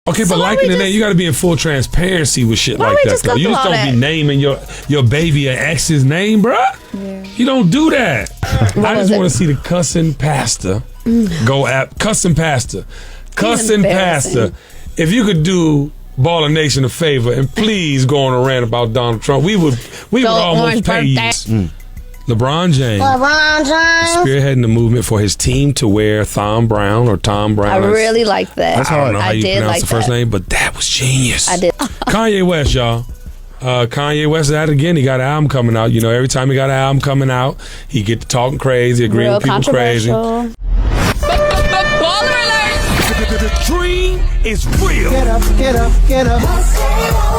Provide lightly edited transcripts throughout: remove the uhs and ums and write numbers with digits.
Okay, but liking the name, you got to be in full transparency with shit like that. Though. You just don't be naming your baby an ex's name, bruh. Yeah. You don't do that. I just want to see the cussing pastor go at cussing pastor. Cussing pastor. If you could do Baller Nation a favor and please go on a rant about Donald Trump, we would almost pay you. LeBron James spearheading the movement for his team to wear Tom Brown. I really like that. That's hard. I don't know how you pronounce the first name, but that was genius. I did. Kanye West, y'all. Kanye West is at it again. He got an album coming out. You know, every time he got an album coming out, he get to talking crazy, agreeing with people crazy. The dream is real. Get up, get up, get up.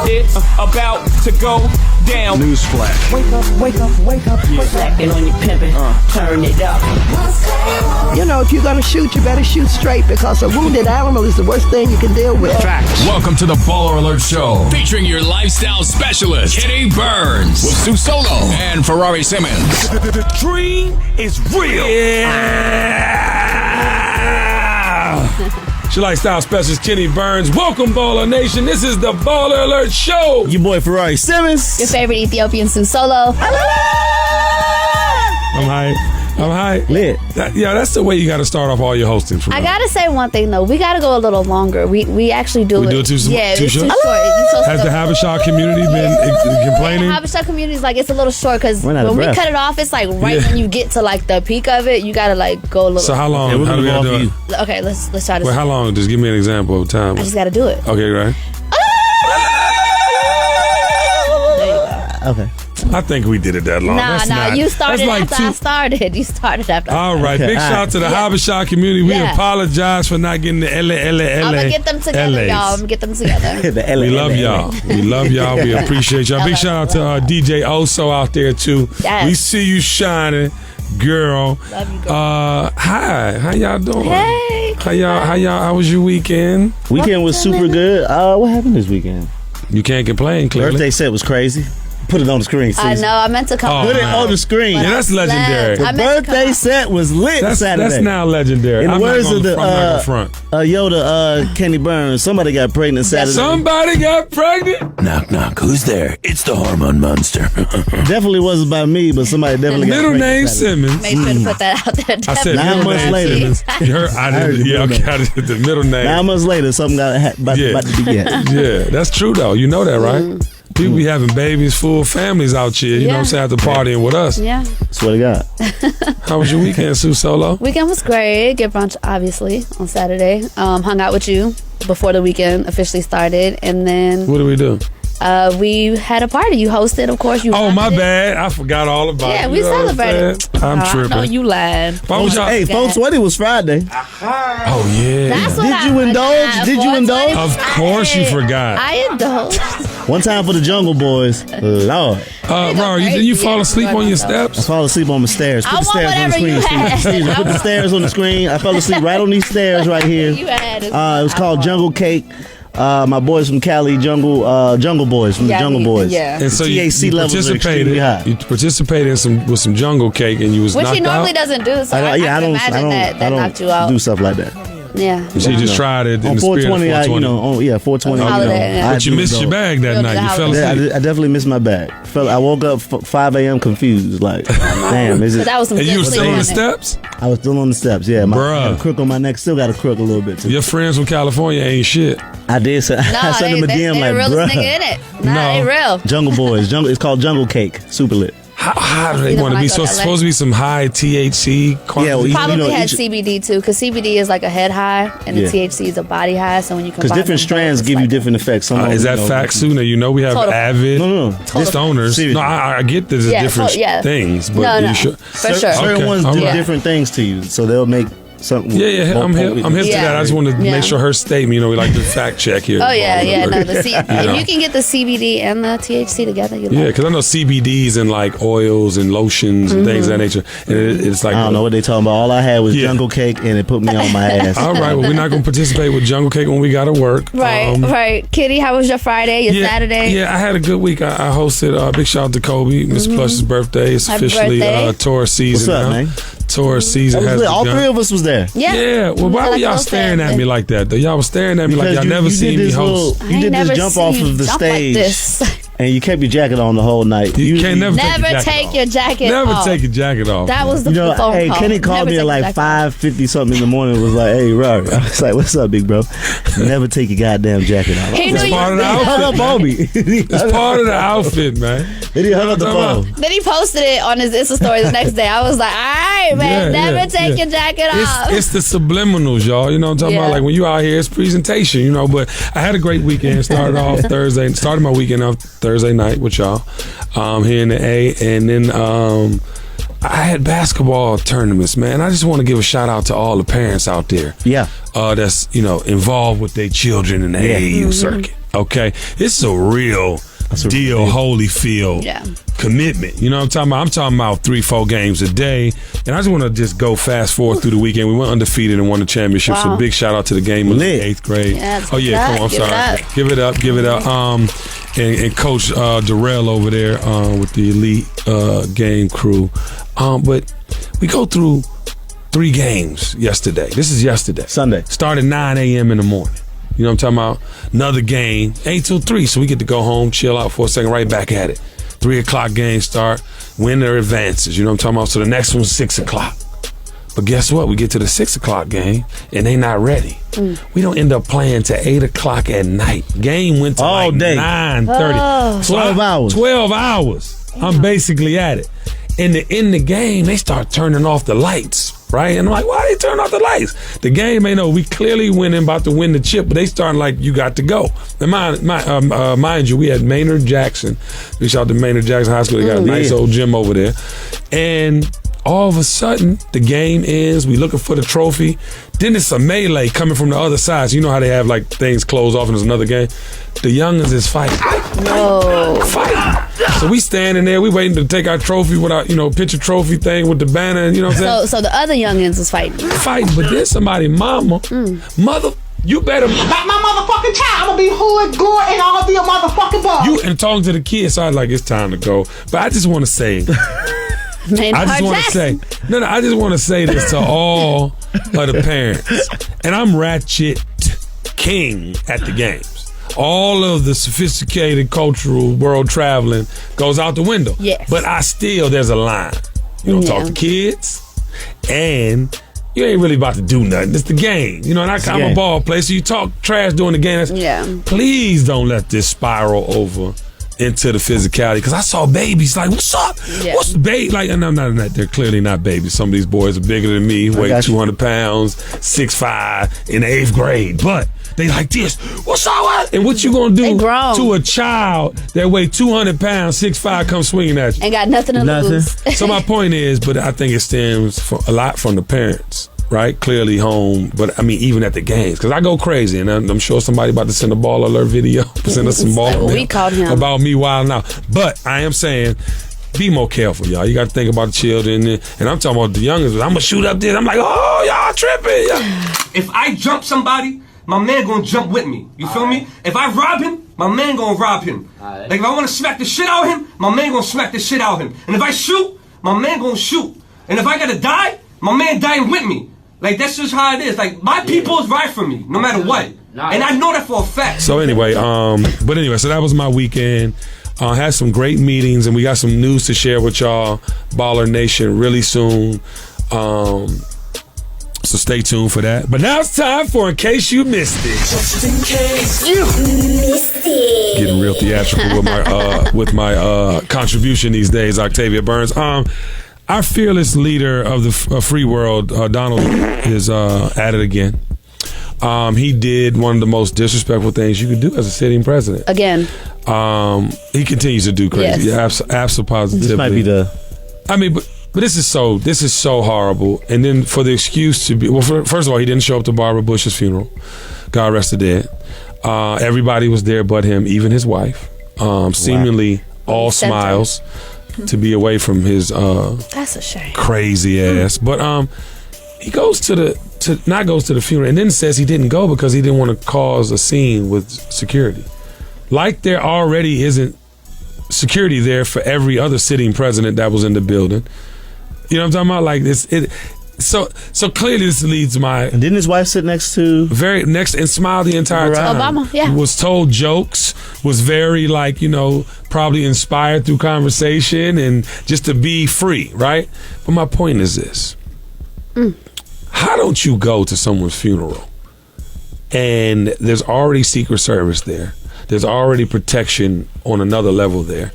It's about to go down. Newsflash. Wake up, wake up, wake up, wake up. Slacking on your pimping, turn it up. You know, if you're gonna shoot, you better shoot straight because a wounded animal is the worst thing you can deal with. Facts. Welcome to the Baller Alert Show, featuring your lifestyle specialist, Kenny Burns, with Sue Solo and Ferrari Simmons. The dream is real. Yeah. She lifestyle specialist Kenny Burns. Welcome, Baller Nation. This is the Baller Alert Show. Your boy Ferrari Simmons. Your favorite Ethiopian Sue Solo. I'm hype. Lit. That's the way you got to start off all your hosting. I got to say one thing, though. We got to go a little longer. We actually do it. We do it too short? Too short? Has the Habesha community been complaining? The Habesha community is like, it's a little short because when we cut it off, it's like when you get to like the peak of it, you got to like go a little. So how long? How do we do it? Okay, let's try this. Wait, how long? Just give me an example of time. I just got to do it. Okay, right. There you go. Okay. I think we did it that long. Nah, you started after I started. You started after I started. All right, big shout out to the Habesha community. We apologize for not getting the LA. I'm going to get them together, y'all. I'm going to get them together. We love y'all. We love y'all. We appreciate y'all. Big shout out to DJ Oso out there, too. Yes. We see you shining, girl. Love you, girl. Hi. How y'all doing? Hey. How was your weekend? Weekend was super good. What happened this weekend? You can't complain, clearly. Birthday set was crazy. Put it on the screen, Susan. I know. I meant to come. Put it on the screen. Yeah, that's legendary. The birthday set was lit Saturday. That's now legendary. In the words of the Yoda, Kenny Burns, somebody got pregnant Saturday. Somebody got pregnant? Knock, knock. Who's there? It's the hormone monster. Definitely wasn't by me, but somebody definitely got pregnant. Middle name Simmons. Make sure to put that out there. I said 9 months later. I did the middle name. 9 months later, something got about to begin. Yeah, that's true, though. You know that, right? People be having babies, full families out here, you know what I'm saying, after partying with us. Yeah. Swear to God. How was your weekend, Sue Solo? Weekend was great. Get brunch, obviously, on Saturday. Hung out with you before the weekend officially started. And then... What did we do? We had a party. You hosted, of course. My bad. I forgot all about it. Yeah, we celebrated. I'm tripping. I know you lied. Hey, 420 was Friday. Oh, yeah. That's what Did you indulge? Did you indulge? Of course you forgot. I indulged. One time for the Jungle Boys. Lord. Did you fall asleep on your steps? I fall asleep on the stairs. Put the stairs on the screen. Put the stairs on the screen. I fell asleep right on these stairs right here. It was called Jungle Cake. My boys from Cali, Jungle Boys from the Jungle Boys. Yeah. And so THC levels are extremely high. You participated with some Jungle Cake, and you was knocked out. Which he normally doesn't do. So I can imagine that knocked you out. Do stuff like that. Yeah. So you just tried it in the spirit of 420. 420. But you missed your bag that night. You fell asleep. I definitely missed my bag. I woke up 5 a.m. confused. Like, damn, is it? And you were still on the steps? I was still on the steps, yeah. I had a crook on my neck. Still got a crook a little bit, too. Your friends from California ain't shit. I did. I sent them a DM like, bruh. In it. They real. Jungle Boys. It's called Jungle Cake. Super lit. How do they want to be? So it's supposed to be some high THC quantity? Probably had CBD too, because CBD is like a head high, and the THC is a body high. So when you combine, because different strands give you different effects. Is that fact, Suna? You know we have avid stoners. No, I get there's different things, but for sure, certain ones do different things to you, so they'll make. I'm hip to that. I just want to make sure her statement, we like to fact check here. Oh, yeah. No, if you can get the CBD and the THC together, because I know CBDs and like oils and lotions and things of that nature. And it's like, I don't know what they talking about. All I had was Jungle Cake, and it put me on my ass. All right, well, we're not going to participate with Jungle Cake when we got to work. Right. Kitty, how was your Friday, your Saturday? Yeah, I had a good week. I hosted, big shout out to Kobe, Miss Plush's birthday. It's officially Taurus season. What's up, man? tourist season has begun. All three of us was there. Yeah. Well, why were y'all staring at me like that? Though y'all was staring at me like y'all never seen me host. You did this jump off of the stage. And you kept your jacket on the whole night. You can't never take your jacket off. Never take your jacket off. That was the phone call. Hey, Kenny called me at like 5:50 something in the morning and was like, hey, Robert. I was like, what's up, big bro? Never take your goddamn jacket off. It's part of the outfit. It's part of the outfit, man. Then he hung up the phone. Then he posted it on his Insta story the next day. I was like, all right, man, never take your jacket off. It's the subliminals, y'all. You know what I'm talking about? Like when you out here, it's presentation, you know. But I had a great weekend. Started my weekend off Thursday night with y'all here in the A, and then I had basketball tournaments, man. I just want to give a shout out to all the parents out there. Yeah. That's involved with their children in the AAU circuit. Okay, this is a real deal, Holyfield commitment. You know what I'm talking about? I'm talking about 3-4 games a day. And I just want to just go fast forward through the weekend. We went undefeated and won the championship. Wow. So big shout out to the game of the 8th grade. Yeah, come on, I'm sorry. Give it up. And Coach Darrell over there with the elite game crew. But we go through 3 games yesterday. This is yesterday. Sunday. Started 9 a.m. in the morning. You know what I'm talking about? Another game, 8 till 3. So we get to go home, chill out for a second, right back at it. 3 o'clock game start, winner advances. You know what I'm talking about? So the next one's 6 o'clock. But guess what? We get to the 6 o'clock game, and they not ready. We don't end up playing till 8 o'clock at night. Game went to all day. 9:30. 12 hours. 12 hours. I'm basically at it. And in the game, they start turning off the lights. Right? And I'm like, why they turn off the lights? The game ain't we clearly winning, about to win the chip, but they starting like, you got to go. And mind you, we had Maynard Jackson. We shout out to Maynard Jackson High School. They got a nice old gym over there. And all of a sudden, the game ends. We looking for the trophy. Then it's a melee coming from the other side. So you know how they have like things close off and there's another game? The youngins is fighting. Fighting. So we standing there, we waiting to take our trophy with our, picture trophy thing with the banner, you know what I'm saying? So the other youngins was fighting. But then somebody, mama, mother, you better back my motherfucking child. I'm gonna be hood, gore, and all the motherfucking boys. You and talking to the kids, so I was like, it's time to go. But I just want to say, I just want to say this to all of the parents. And I'm Ratchet King at the games. All of the sophisticated cultural world traveling goes out the window. Yes. But there's a line. You don't talk to kids, and you ain't really about to do nothing. It's the game. And I'm a ball player, so you talk trash during the game. Please don't let this spiral over into the physicality, because I saw babies like, what's up? Yeah. What's the baby? Like, and I'm not, they're clearly not babies. Some of these boys are bigger than me, weigh 200 pounds, 6'5", in the 8th grade. But they like this. What's up? And what you gonna do to a child that weigh 200 pounds, 6'5", come swinging at you? Ain't got nothing to lose. So my point is, but I think it stems a lot from the parents. Right, clearly home, but I mean even at the games, because I go crazy, and I'm sure somebody about to send a ball alert video, send us some ball we called him about me wilding out. But I am saying, be more careful, y'all. You got to think about the children, and I'm talking about the youngest. I'm gonna shoot up this. I'm like, oh, y'all tripping. If I jump somebody, my man gonna jump with me. You feel me? If I rob him, my man gonna rob him. Like if I want to smack the shit out of him, my man gonna smack the shit out of him. And if I shoot, my man gonna shoot. And if I gotta die, my man dying with me. Like, that's just how it is. Like, my people is right for me, no matter what. And I know that for a fact. So anyway, so that was my weekend. Had some great meetings, and we got some news to share with y'all, Baller Nation, really soon. So stay tuned for that. But now it's time for In Case You Missed It. Just in case you missed it. Getting real theatrical with my contribution these days, Octavia Burns. Our fearless leader of the free world, Donald, is at it again. He did one of the most disrespectful things you could do as a sitting president. Again. He continues to do crazy. Yes. Absolutely. This might be but this is so horrible. And then for the excuse to be, first of all, he didn't show up to Barbara Bush's funeral. God rest the dead. Everybody was there but him, even his wife. Seemingly all smiles. To be away from his that's a shame. Crazy ass. But he goes to the funeral and then says he didn't go because he didn't want to cause a scene with security. Like there already isn't security there for every other sitting president that was in the building. You know what I'm talking about? Like this, So clearly this leads my. And didn't his wife sit next to? Very next and smile the entire time. Obama, yeah. Was told jokes, was very like, probably inspired through conversation and just to be free, right? But my point is this. How don't you go to someone's funeral and there's already Secret Service there? There's already protection on another level there.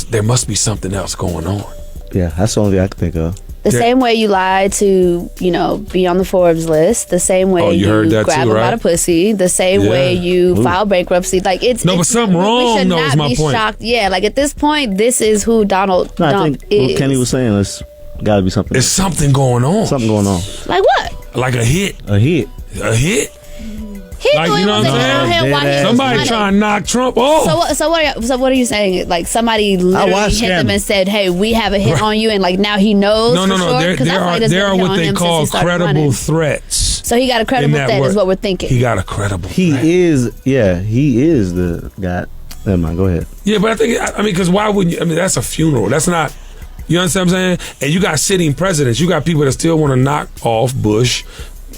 There must be something else going on. Yeah, that's the only thing I can think of. The same way you lied to, be on the Forbes list. The same way you grab him by the pussy. The same way you file bankruptcy. Like but something wrong. No, is my point. Shocked. Yeah, like at this point, this is who Donald Trump is. What Kenny was saying is got to be something. There's something going on. Something going on. Like what? Like a hit. A hit. A hit. He knew he wasn't out here while he somebody trying to knock Trump off. So what are you saying? Like somebody literally hit them and said, "Hey, we have a hit on you," and like now he knows. No. There are what they call credible threats. So he got a credible threat, is what we're thinking. He got a credible. He is the guy. Never mind. Go ahead. Yeah, but because why wouldn't you? I mean, that's a funeral. That's not. You understand what I'm saying? And you got sitting presidents. You got people that still want to knock off Bush,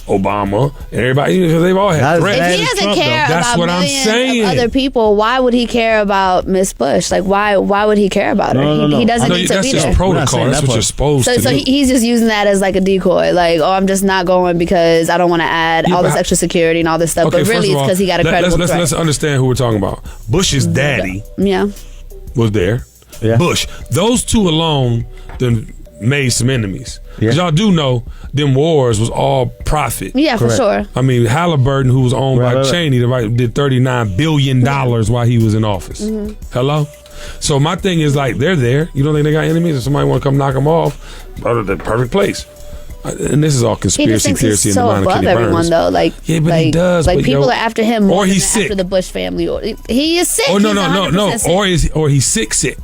Obama, and everybody, because they've all had threats. If he doesn't care about millions of other people, why would he care about Miss Bush? Like, why would he care about her? No. He doesn't need to be there. That's just protocol. That's what you're supposed to do. So he's just using that as like a decoy. Like, I'm just not going because I don't want to add all this extra security and all this stuff. But really, it's because he got a credible threat. Let's understand who we're talking about. Bush's daddy was there. Yeah. Bush. Those two alone then made some enemies. Because y'all do know them wars was all profit. Yeah, for sure. I mean, Halliburton, who was owned by Cheney, did $39 billion while he was in office. Hello? So my thing is like, they're there. You don't think they got enemies? If somebody want to come knock them off, the perfect place. And this is all conspiracy theory in the mind of Kenny Burns. Everyone though, like yeah, but he does. Like people are after him more or he's than sick. after the Bush family. Or he is sick. Oh no. Sick. Or he's sick.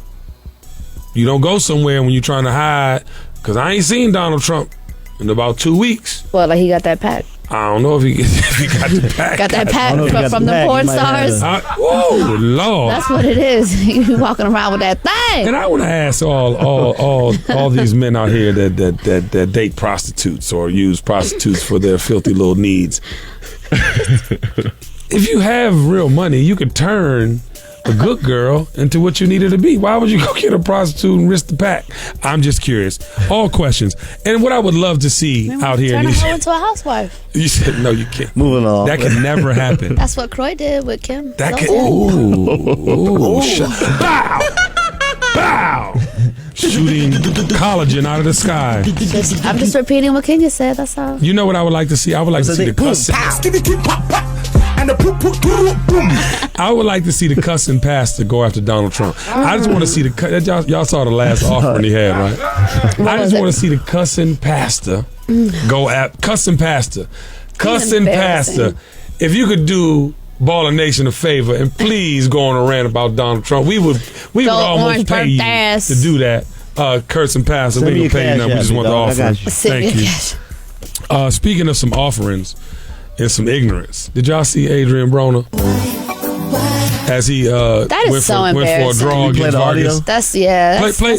You don't go somewhere when you're trying to hide. Because I ain't seen Donald Trump in about 2 weeks. Well, like he got that pack. I don't know if he got the pack. Got that pack from the porn stars. Whoa, Lord. That's what it is. You walking around with that thing. And I want to ask all these men out here that date prostitutes or use prostitutes for their filthy little needs. If you have real money, you could turn a good girl into what you needed to be. Why would you go get a prostitute and risk the pack? I'm just curious. All questions. And what I would love to see out here. Turn her into a housewife. You said, no, you can't. Moving on. That can never happen. That's what Croy did with Kim. That can. Ooh. Bow. Shooting collagen out of the sky. I'm just repeating what Kenya said. That's all. You know what I would like to see? I would like to see the cussing. I would like to see the cussing pastor go after Donald Trump. I just want to see the y'all saw the last offering he had, right? I just want to see the cussing pastor go at cussing pastor. If you could do Baller Nation a favor and please go on a rant about Donald Trump, we would almost pay you to do that. Cursing pastor, we ain't gonna pay you nothing. We just want the offering. Thank you. Speaking of some offerings and some ignorance, did y'all see Adrian Broner as he went for a draw against Vargas? That's play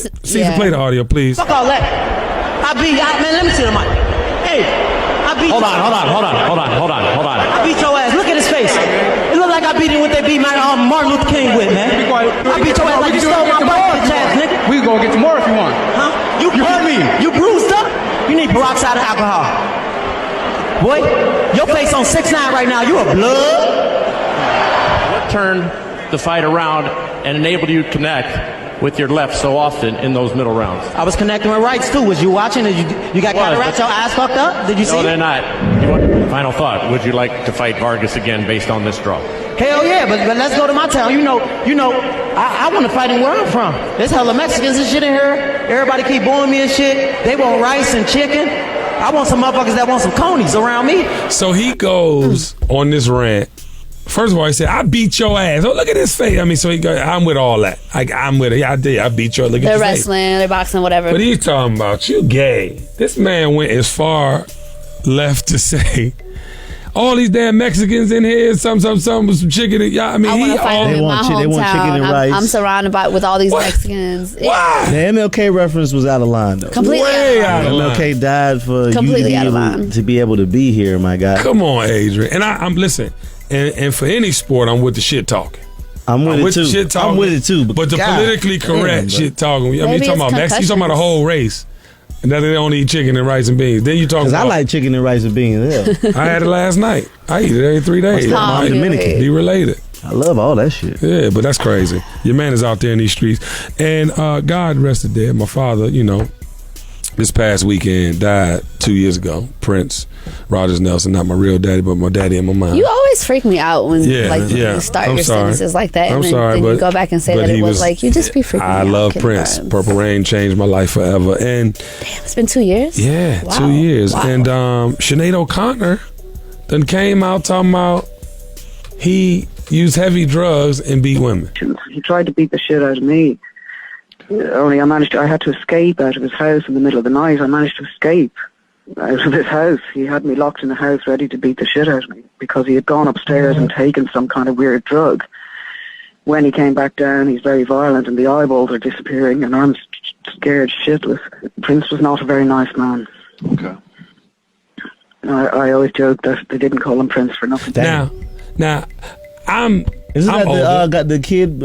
the audio, please. Fuck all that. Man, let me see the mic. Hey, Hold on. I beat your ass. Look at his face. It look like I beat him with they beat Martin Luther King with, man. I beat your ass like you stole my bike, bitch ass nigga. We can go get some more if you want. Huh? You hurt me. You bruised up? You need peroxide of alcohol. Boy, your face on 6'9" right now. You a blood. What turned the fight around and enabled you to connect with your left so often in those middle rounds? I was connecting with rights too. Was you watching? You got cataracts? Your eyes fucked up? Did you see? No, they're not. Final thought. Would you like to fight Vargas again based on this draw? Hell yeah, but let's go to my town. You know, I want to fight him where I'm from. There's hella Mexicans and shit in here. Everybody keep booing me and shit. They want rice and chicken. I want some motherfuckers that want some conies around me. So he goes on this rant. First of all, he said, I beat your ass. Oh, look at his face. I mean, so he go, I'm with all that. I'm with it. Yeah, I did. I beat your ass. Look at they're your wrestling, face. they're boxing, whatever. But he's talking about you gay. This man went as far left to say, all these damn Mexicans in here, some with some chicken. I mean, they want chicken and rice. I'm surrounded with all these Mexicans. Why? The MLK reference was out of line, though. Completely out of line. MLK died for you to be able to be here, my guy. Come on, Adrian. And I'm listen. And for any sport, I'm with the shit talking. I'm with it too. But the politically correct shit talking. I mean, you talking about Mexico? You talking about a whole race? And that they don't eat chicken and rice and beans. Then you talk about... I like chicken and rice and beans. Yeah. I had it last night. I eat it every 3 days. I'm Dominican. Be related. I love all that shit. Yeah, but that's crazy. Your man is out there in these streets. And God rested dead. My father, this past weekend died 2 years ago. Prince Rogers Nelson, not my real daddy, but my daddy in my mind. You always freak me out when you start your sentences like that. I'm sorry, then you go back and say that it was like, you just be freaking me out. I love Prince. Purple Rain changed my life forever. And damn, it's been 2 years? Yeah, wow. 2 years. Wow. And Sinead O'Connor then came out talking about he used heavy drugs and beat women. He tried to beat the shit out of me. Only I had to escape out of his house in the middle of the night. I managed to escape out of his house. He had me locked in the house ready to beat the shit out of me because he had gone upstairs and taken some kind of weird drug. When he came back down, he's very violent and the eyeballs are disappearing and I'm scared shitless. Prince was not a very nice man. Okay. I always joke that they didn't call him Prince for nothing. Now, Isn't that got the kid,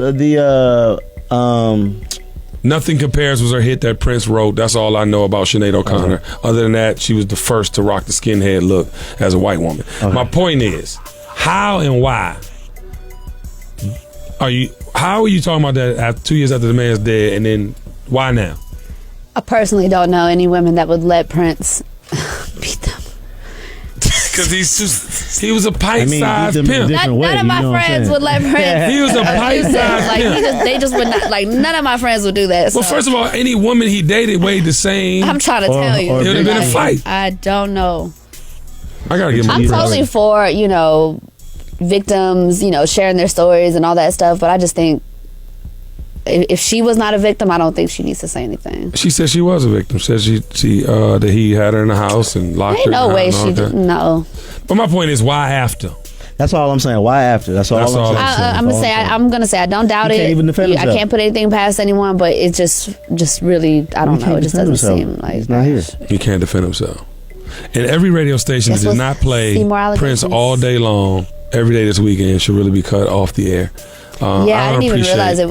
Nothing Compares was her hit that Prince wrote. That's all I know about Sinead O'Connor. Other than that, she was the first to rock the skinhead look as a white woman. My point is, how and why how are you talking about that 2 years after the man's dead, and then why now? I personally don't know any women that would let Prince beat them. Because he was a pint-sized pimp. None of my friends would let Prince. He was a pint-sized pimp. They just would not, none of my friends would do that. Well, first of all, any woman he dated weighed the same. I'm trying to tell you. It would have been a fight. I don't know. I got to give my I'm totally for, victims, sharing their stories and all that stuff, but I just think if she was not a victim, I don't think she needs to say anything. She said she was a victim. Said that he had her in the house and locked her. Ain't no way she did. No. But my point is, why after? That's all I'm saying. Why after? That's all I'm saying. I'm gonna say I don't doubt it. Can't even defend himself. I can't put anything past anyone, but it's just really, I don't know. It just doesn't seem like he's not here. He can't defend himself. And every radio station that did not play Prince all day long, every day this weekend, should really be cut off the air. I didn't even realize it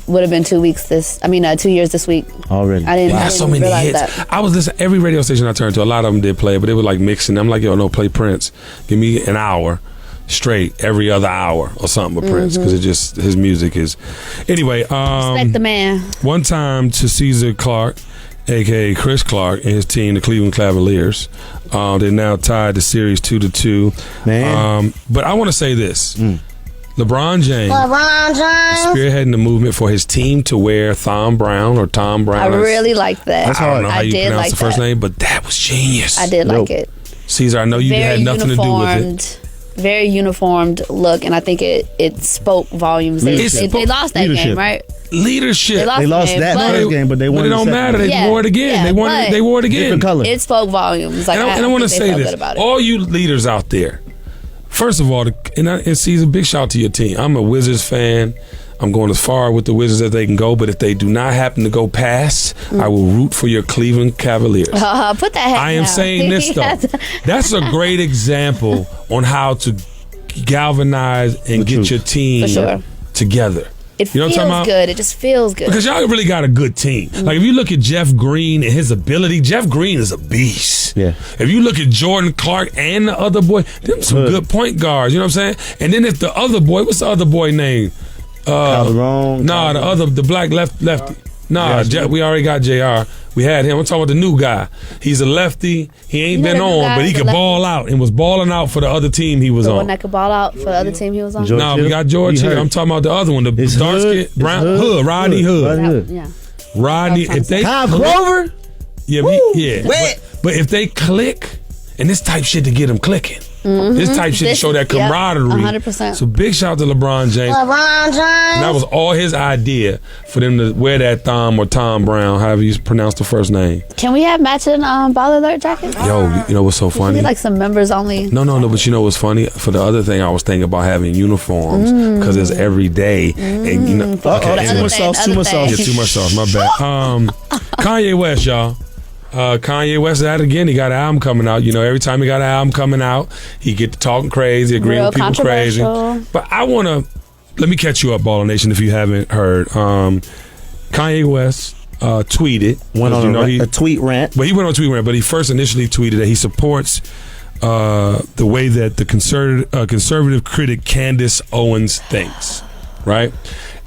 would have been 2 weeks 2 years this week already. I didn't so many hits. That. I was listening, every radio station I turned to, a lot of them did play, but they were like mixing. I'm like, yo, no, play Prince. Give me an hour straight every other hour or something with Prince, because his music is anyway. Respect the man. One time to Caesar Clark, aka Chris Clark, and his team, the Cleveland Cavaliers. They're now tied the series 2-2. Man. But I want to say this. LeBron James spearheading the movement for his team to wear Tom Brown. I really like that. I don't know how you pronounce the first name, but that was genius. I did like it. Caesar, I know you had nothing to do with it. Very uniformed look, and I think it spoke volumes. They lost that game, right? Leadership. They lost that first game, but they won. But it don't matter. They wore it again. They won it. They wore it again. Different color. It spoke volumes. And I want to say this: all you leaders out there. First of all, and Caesar, big shout out to your team. I'm a Wizards fan. I'm going as far with the Wizards as they can go, but if they do not happen to go past, I will root for your Cleveland Cavaliers. Put that hat I am down. saying this, though. That's a great example on how to galvanize and get your team together. It feels good. It just feels good. Because y'all really got a good team. Like, if you look at Jeff Green and his ability, Jeff Green is a beast. Yeah. If you look at Jordan Clark and the other boy, them some good point guards. You know what I'm saying? And then if the other boy, what's the other boy name? Calderon. The black lefty. We already got JR. We had him. I'm talking about the new guy. He's a lefty. He ain't been on, but he could ball out and was balling out for the other team he was on. The one that could ball out for the other team he was on? We got George here. I'm talking about the other one, the dark skin, brown Hood, Rodney Hood. Yeah. Rodney, if they Kyle Clover? Yeah. But if they click, and this type shit to get them clicking. This type shit to show that camaraderie. 100%. So big shout out to LeBron James. And that was all his idea for them to wear that Thom or Tom Brown, however you pronounce the first name. Can we have matching Ball Alert jackets? Yo, you know what's so funny? Like some members only. No, but you know what's funny? For the other thing, I was thinking about having uniforms because it's every day. And you know, too much sauce. Yeah, too much sauce. My bad. Kanye West, y'all. Kanye West is at it again. He got an album coming out. You know, every time he got an album coming out, he get to talking crazy, agreeing with people crazy. But I want to, let me catch you up, Baller Nation, if you haven't heard. Kanye West tweeted. Went on a tweet rant. But he went on a tweet rant, but he first initially tweeted that he supports the way that the conservative critic Candace Owens thinks, right?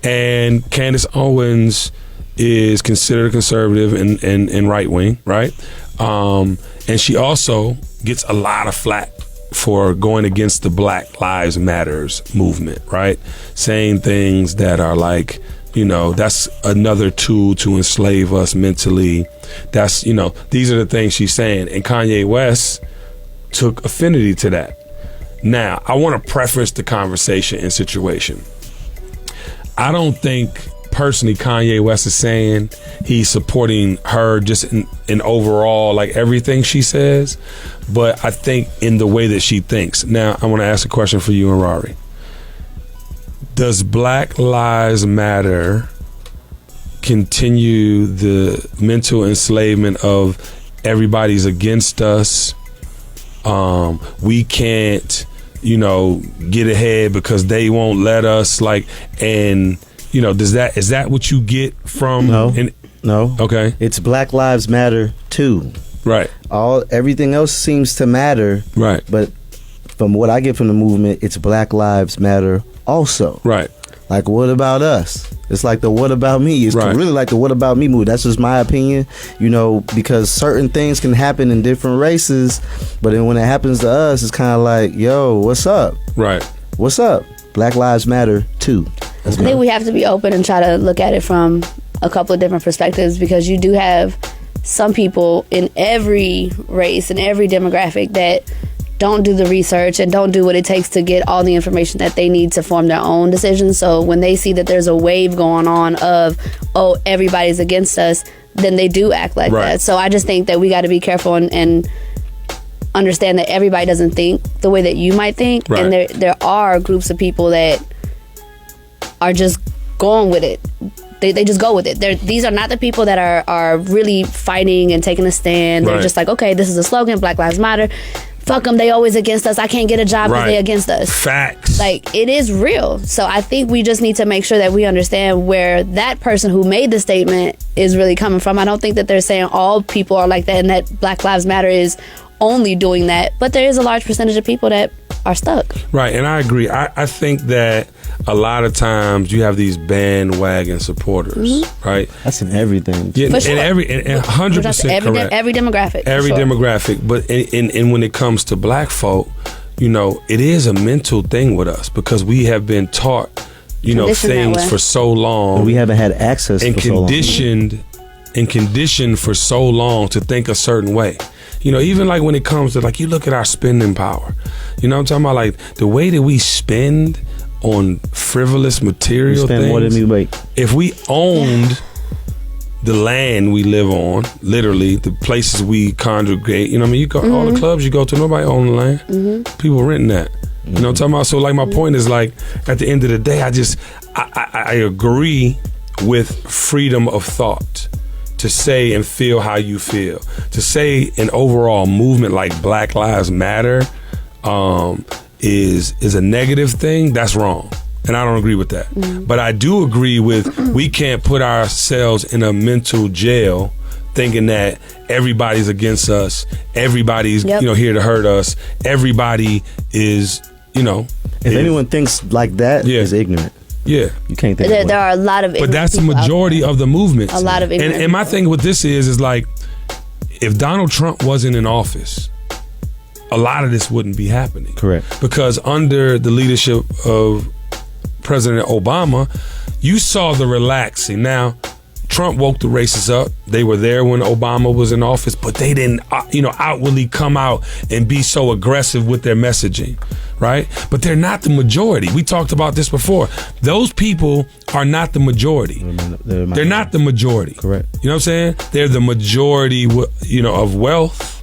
And Candace Owens is considered a conservative and right wing, right? And she also gets a lot of flack for going against the Black Lives Matters movement, right? Saying things that are like, you know, that's another tool to enslave us mentally. That's, you know, these are the things she's saying. And Kanye West took affinity to that. Now, I want to preference the conversation and situation. I don't think personally Kanye West is saying he's supporting her just in overall, like everything she says, but I think in the way that she thinks. Now, I want to ask a question for you and Rari. Does Black Lives Matter continue the mental enslavement of everybody's against us? We can't, you know, get ahead because they won't let us, like, and you know, is that what you get from? No. Okay. It's Black Lives Matter too. Right. Everything else seems to matter. Right. But from what I get from the movement, it's Black Lives Matter also. Right. Like, what about us? It's like the what about me. It's really like the what about me movie. That's just my opinion, you know, because certain things can happen in different races, but then when it happens to us, it's kind of like, yo, what's up? Right. What's up? Black Lives Matter too. I think we have to be open and try to look at it from a couple of different perspectives, because you do have some people in every race and every demographic that don't do the research and don't do what it takes to get all the information that they need to form their own decisions. So when they see that there's a wave going on of, oh, everybody's against us, then they do act like that. So I just think that we got to be careful and understand that everybody doesn't think the way that you might think. And there are groups of people that are just going with it. They just go with it. These are not the people that are really fighting and taking a stand. They're just like, okay, this is a slogan, Black Lives Matter. Fuck them, they always against us. I can't get a job because they against us. Facts. Like, it is real. So I think we just need to make sure that we understand where that person who made the statement is really coming from. I don't think that they're saying all people are like that and that Black Lives Matter is only doing that. But there is a large percentage of people that are stuck. Right, and I agree. I think that a lot of times you have these bandwagon supporters, right? That's in everything. Yeah, For sure. and 100% correct. Every demographic. Every demographic. But and when it comes to black folk, you know, it is a mental thing with us because we have been taught, you know, things for so long. And we haven't had access and for conditioned so long. And conditioned for so long to think a certain way. You know, even like when it comes to, like, you look at our spending power. You know what I'm talking about? Like, the way that we spend on frivolous material we spend things. More than we make. If we owned the land we live on, literally, the places we congregate, you know what I mean? You go all the clubs you go to, nobody own the land. People renting that. You know what I'm talking about? So, like, my point is, like, at the end of the day, I agree with freedom of thought. To say and feel how you feel. To say an overall movement like Black Lives Matter is a negative thing, that's wrong. And I don't agree with that. But I do agree with we can't put ourselves in a mental jail thinking that everybody's against us, everybody's you know, here to hurt us, everybody is, you know. If anyone thinks like that, is ignorant. Yeah, you can't think. There are a lot of, but that's the majority of the movement. A lot of, and my thing with this is like, if Donald Trump wasn't in office, a lot of this wouldn't be happening. Correct. Because under the leadership of President Obama, you saw the relaxing. Now, Trump woke the racists up. They were there when Obama was in office, but they didn't, outwardly come out and be so aggressive with their messaging, right? But they're not the majority. We talked about this before. Those people are not the majority. They're not the majority. Correct. You know what I'm saying? They're the majority, of wealth,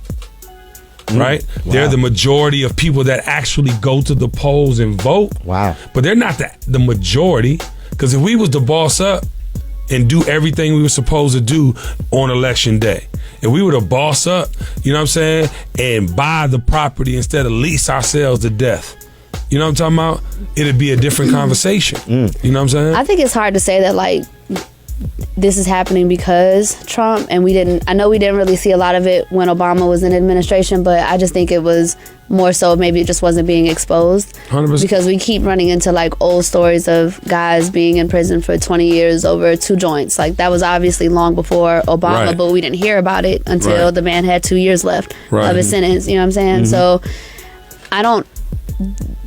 right? Wow. They're the majority of people that actually go to the polls and vote. Wow. But they're not the majority, because if we was to boss up and do everything we were supposed to do on election day, if we were to boss up, you know what I'm saying, and buy the property instead of lease ourselves to death, you know what I'm talking about? It'd be a different conversation. You know what I'm saying? I think it's hard to say that, like, this is happening because Trump, and I know we didn't really see a lot of it when Obama was in administration, but I just think it was more so maybe it just wasn't being exposed. 100%. Because we keep running into like old stories of guys being in prison for 20 years over 2 joints. Like that was obviously long before Obama, right. But we didn't hear about it until right. the man had 2 years left right. of his sentence. You know what I'm saying? So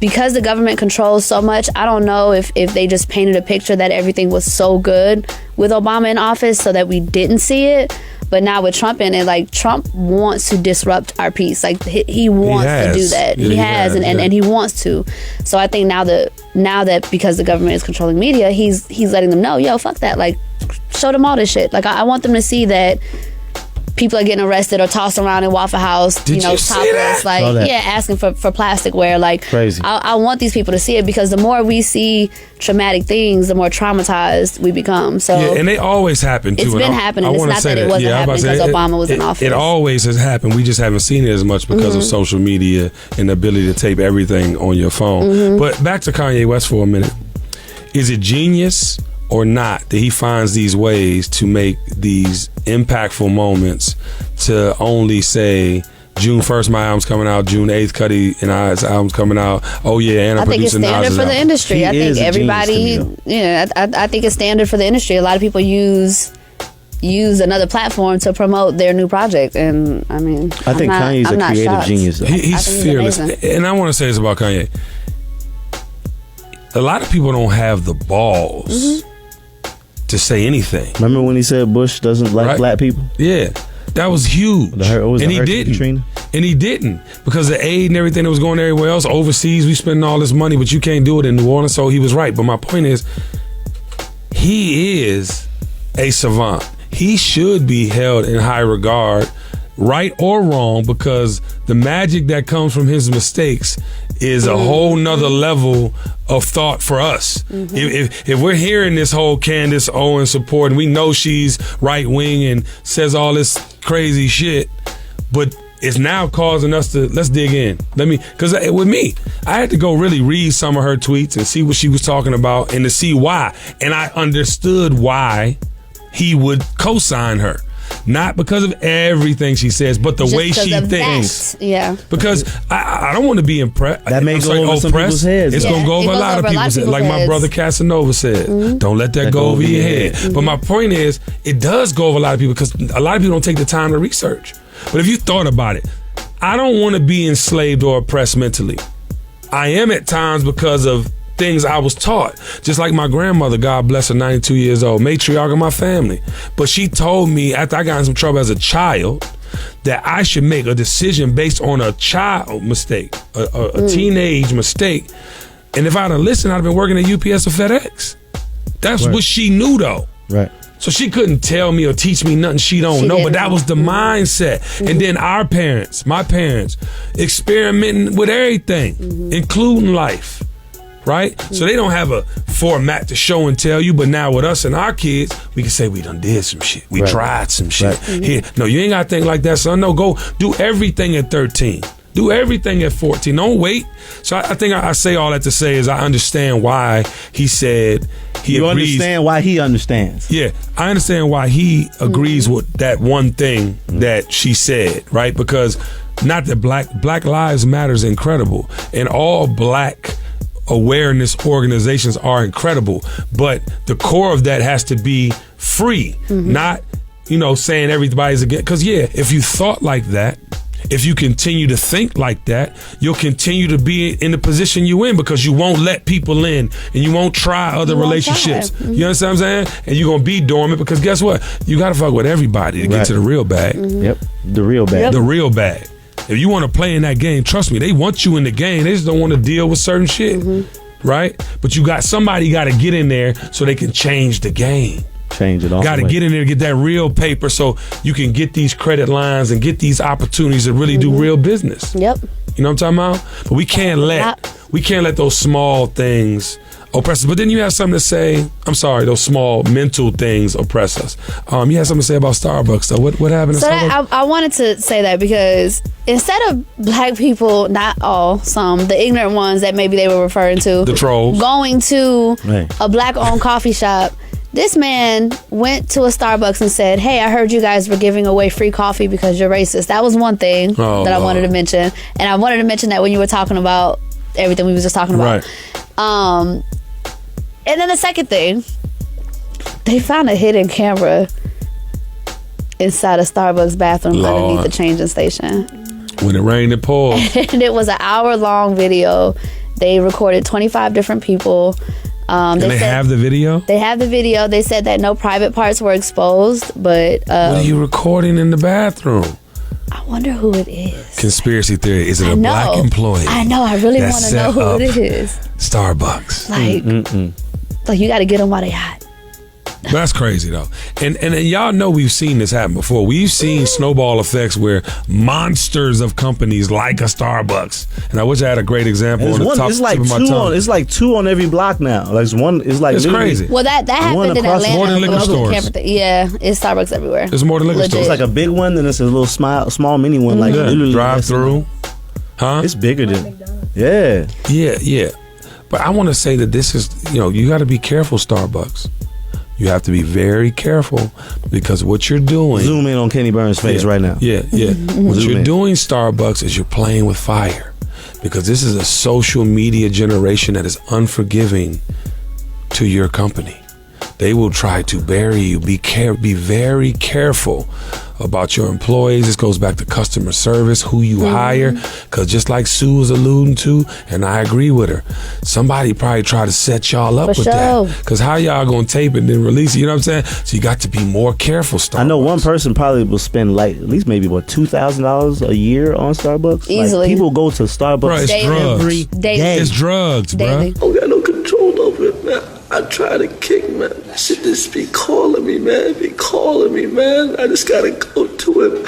because the government controls so much, I don't know if they just painted a picture that everything was so good with Obama in office so that we didn't see it. But now with Trump in it, like, Trump wants to disrupt our peace. Like, he wants to do that. Yeah, he has, and he wants to. So I think now that because the government is controlling media, he's letting them know, yo, fuck that. Like, show them all this shit. Like, I want them to see that people are getting arrested or tossed around in Waffle House, topless, like, asking for plasticware. Like, crazy. I want these people to see it, because the more we see traumatic things, the more traumatized we become. So yeah, and they always happen too. It's been happening. It's not that it wasn't happening because Obama was in office. It always has happened. We just haven't seen it as much because of social media and the ability to tape everything on your phone. But back to Kanye West for a minute. Is it genius or not that he finds these ways to make these impactful moments to only say, June 1st, my album's coming out. June 8th, Cudi and I's album's coming out. Oh yeah, and I'm producing Nas's album. I think it's standard for the industry. I think everybody, I think it's standard for the industry. A lot of people use another platform to promote their new project, and I mean, I think Kanye's a creative genius. Though. He's fearless, and I want to say this about Kanye. A lot of people don't have the balls to say anything. Remember when he said Bush doesn't like black people? Yeah. That was huge. And he didn't. And he didn't. Because the aid and everything that was going everywhere else, overseas, we spending all this money, but you can't do it in New Orleans, so he was right. But my point is, he is a savant. He should be held in high regard, right or wrong, because the magic that comes from his mistakes is a whole nother level of thought for us. If we're hearing this whole Candace Owens support, and we know she's right wing and says all this crazy shit, but it's now causing us to, let's dig in. Because with me, I had to go really read some of her tweets and see what she was talking about and to see why. And I understood why he would co-sign her. Not because of everything she says, but the way she thinks. That. Yeah. Because I don't want to be impressed. That may go over some people's heads. It's going to go over a lot of people's heads. Like my brother Casanova said, don't let that go over your head. But my point is, it does go over a lot of people because a lot of people don't take the time to research. But if you thought about it, I don't want to be enslaved or oppressed mentally. I am at times because of things I was taught. Just like my grandmother, God bless her, 92 years old, matriarch of my family. But she told me after I got in some trouble as a child that I should make a decision based on a child mistake, a teenage mistake. And if I'd have listened, I'd have been working at UPS or FedEx. That's what she knew though. Right. So she couldn't tell me or teach me nothing she don't know, but that was the mindset. And then our parents, my parents, experimenting with everything, including life. Right? So they don't have a format to show and tell you, but now with us and our kids, we can say we done did some shit. We tried some shit. Here, no, you ain't got to think like that, son. No, go do everything at 13. Do everything at 14. Don't wait. So I think I say all that to say is I understand why he said he agrees. You understand why he understands. Yeah, I understand why he agrees with that one thing that she said, right? Because not that Black Lives Matter is incredible, and all black awareness organizations are incredible, but the core of that has to be free, not saying everybody's against. Because if you thought like that If you continue to think like that, you'll continue to be in the position you're in because you won't let people in and you won't try other relationships. You understand what I'm saying? And you're going to be dormant because guess what? You got to fuck with everybody to get to the real bag. Yep. The real bag. The real bag. If you want to play in that game, trust me, they want you in the game. They just don't want to deal with certain shit. Right? But somebody got to get in there so they can change the game. Change it all. Got to get in there to get that real paper so you can get these credit lines and get these opportunities to really do real business. Yep. You know what I'm talking about? But we can't let those small things oppress us. But then you have something to say. I'm sorry, those small mental things oppress us. You had something to say about Starbucks. So what happened? So I wanted to say that because instead of black people, not all, some, the ignorant ones that maybe they were referring to, the trolls, going to a black-owned coffee shop. This man went to a Starbucks and said, hey, I heard you guys were giving away free coffee because you're racist. That was one thing that I wanted to mention. And I wanted to mention that when you were talking about everything we was just talking about. Right. And then the second thing, they found a hidden camera inside a Starbucks bathroom underneath the changing station. When it rained, it poured. And it was an hour-long video. They recorded 25 different people. They have the video? They have the video. They said that no private parts were exposed, but... what are you recording in the bathroom? I wonder who it is. Conspiracy theory. Is it a black employee? I know. I really want to know who it is. Starbucks. Like you got to get them while they hot. That's crazy though, and y'all know we've seen this happen before. We've seen snowball effects where monsters of companies like a Starbucks, and I wish I had a great example on the top tip of my tongue. It's like two on every block now. Like it's crazy. Well, that happened in Atlanta. More than liquor stores. Yeah, it's Starbucks everywhere. There's more than liquor stores. It's like a big one, then it's a little small mini one. Like literally drive through. Huh? It's bigger than. Yeah. But I want to say that this is, you got to be careful, Starbucks. You have to be very careful because what you're doing... Zoom in on Kenny Burns' face right now. Yeah. What you're doing, Starbucks, is you're playing with fire because this is a social media generation that is unforgiving to your company. They will try to bury you. Be very careful about your employees. This goes back to customer service, who you hire, because just like Sue was alluding to, and I agree with her, somebody probably tried to set y'all up with that. Because how y'all gonna tape it and then release it? You know what I'm saying? So you got to be more careful, Starbucks. I know one person probably will spend like at least maybe $2,000 a year on Starbucks. Easily. Like, people go to Starbucks bro, it's every day. It's drugs, bro. I don't got no control over it, man. I try to kick, man. That shit just be calling me, man. I just gotta go to it.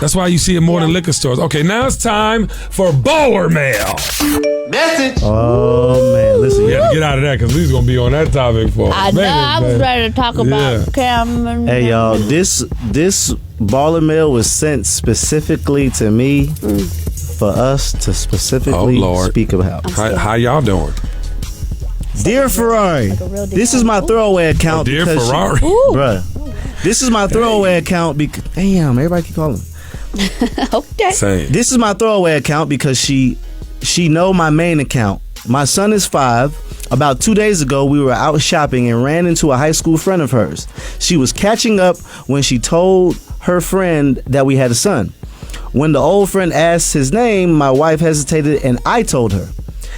That's why you see it more than liquor stores. Okay, now it's time for Baller Mail. Message. Oh, man. Listen. You have to get out of that because we was going to be on that topic for I know. I was ready to talk about Cameron. Hey, y'all. This Baller Mail was sent specifically to me for us to specifically speak about. How y'all doing? Dear Ferrari, this is my throwaway account. Dear Ferrari. Bruh, this is my throwaway account because... Damn, everybody keep calling. Okay. Same. This is my throwaway account because she know my main account. My son is 5. About 2 days ago, we were out shopping and ran into a high school friend of hers. She was catching up when she told her friend that we had a son. When the old friend asked his name, my wife hesitated and I told her.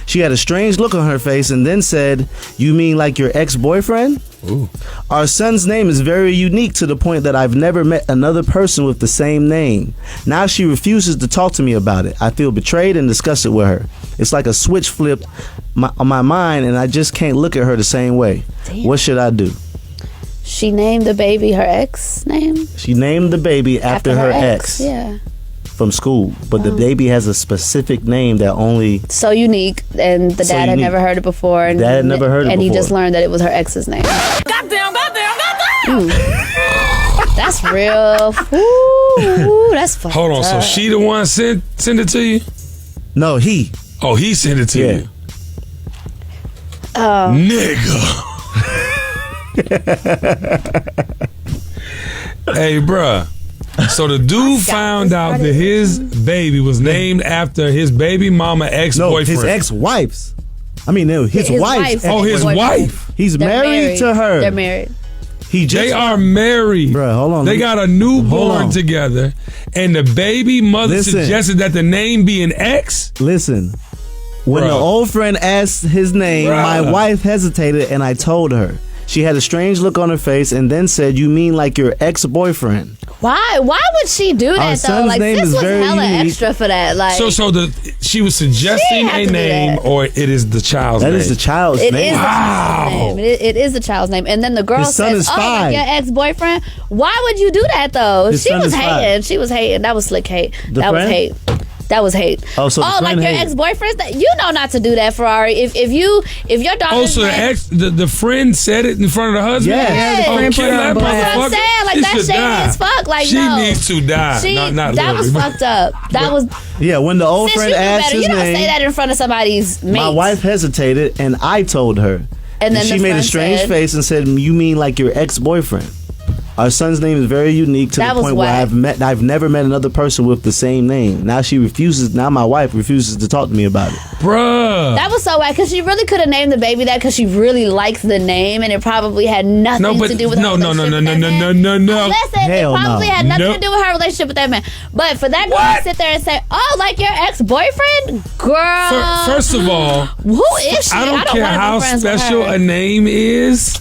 She had a strange look on her face and then said, "You mean like your ex-boyfriend?" Ooh. Our son's name is very unique to the point that I've never met another person with the same name. Now she refuses to talk to me about it. I feel betrayed and disgusted with her. It's like a switch flipped on my mind and I just can't look at her the same way. Damn. What should I do? She named the baby her ex name? She named the baby after her ex. Yeah. From school, but the baby has a specific name that only so unique, and the dad had never heard it before, and dad had never heard it and before. He just learned that it was her ex's name. Goddamn! That's real. Ooh, that's fucked Hold on, up. so she the one sent it to you? No, he. Oh, he sent it to you. Nigga. Hey, bruh. So the dude found out that his baby was named after his baby mama ex-boyfriend. No, his ex-wife's. I mean, no, his wife's. Oh, his wife. He's married to her. They're married. They are married. Bro, hold on. They got a newborn together, and the baby mother suggested that the name be an X. Listen, when the old friend asked his name, my wife hesitated, and I told her. She had a strange look on her face and then said, "You mean like your ex-boyfriend?" Why would she do that though? Like this was hella extra for that. Like she was suggesting a name, or it is the child's name. That is the child's name. It is the child's name. It is the child's name. And then the girl says, "Oh, like your ex-boyfriend." Why would you do that though? She was hating. She was hating. That was slick hate. That was hate. That was hate. Oh, so like your ex-boyfriend? You know not to do that, Ferrari. If your daughter. Oh, so the friend said it in front of the husband? Yeah, oh, that's what I'm saying. Like that's shady as fuck. Like she needs to die. That was fucked up. That was. Yeah, when the old friend asked his name, you don't say that in front of somebody's mate. My wife hesitated, and I told her. And then she made a strange face and said, "You mean like your ex-boyfriend?" Our son's name is very unique to the point where I've never met another person with the same name. Now my wife refuses to talk to me about it. Bruh. That was so whack, because she really could have named the baby that because she really likes the name, and it probably had nothing to do with her relationship with that man. No. Listen, it probably had nothing to do with her relationship with that man. But for that girl to sit there and say, "Oh, like your ex-boyfriend?" Girl. First of all, who is she? I don't care how special a name is.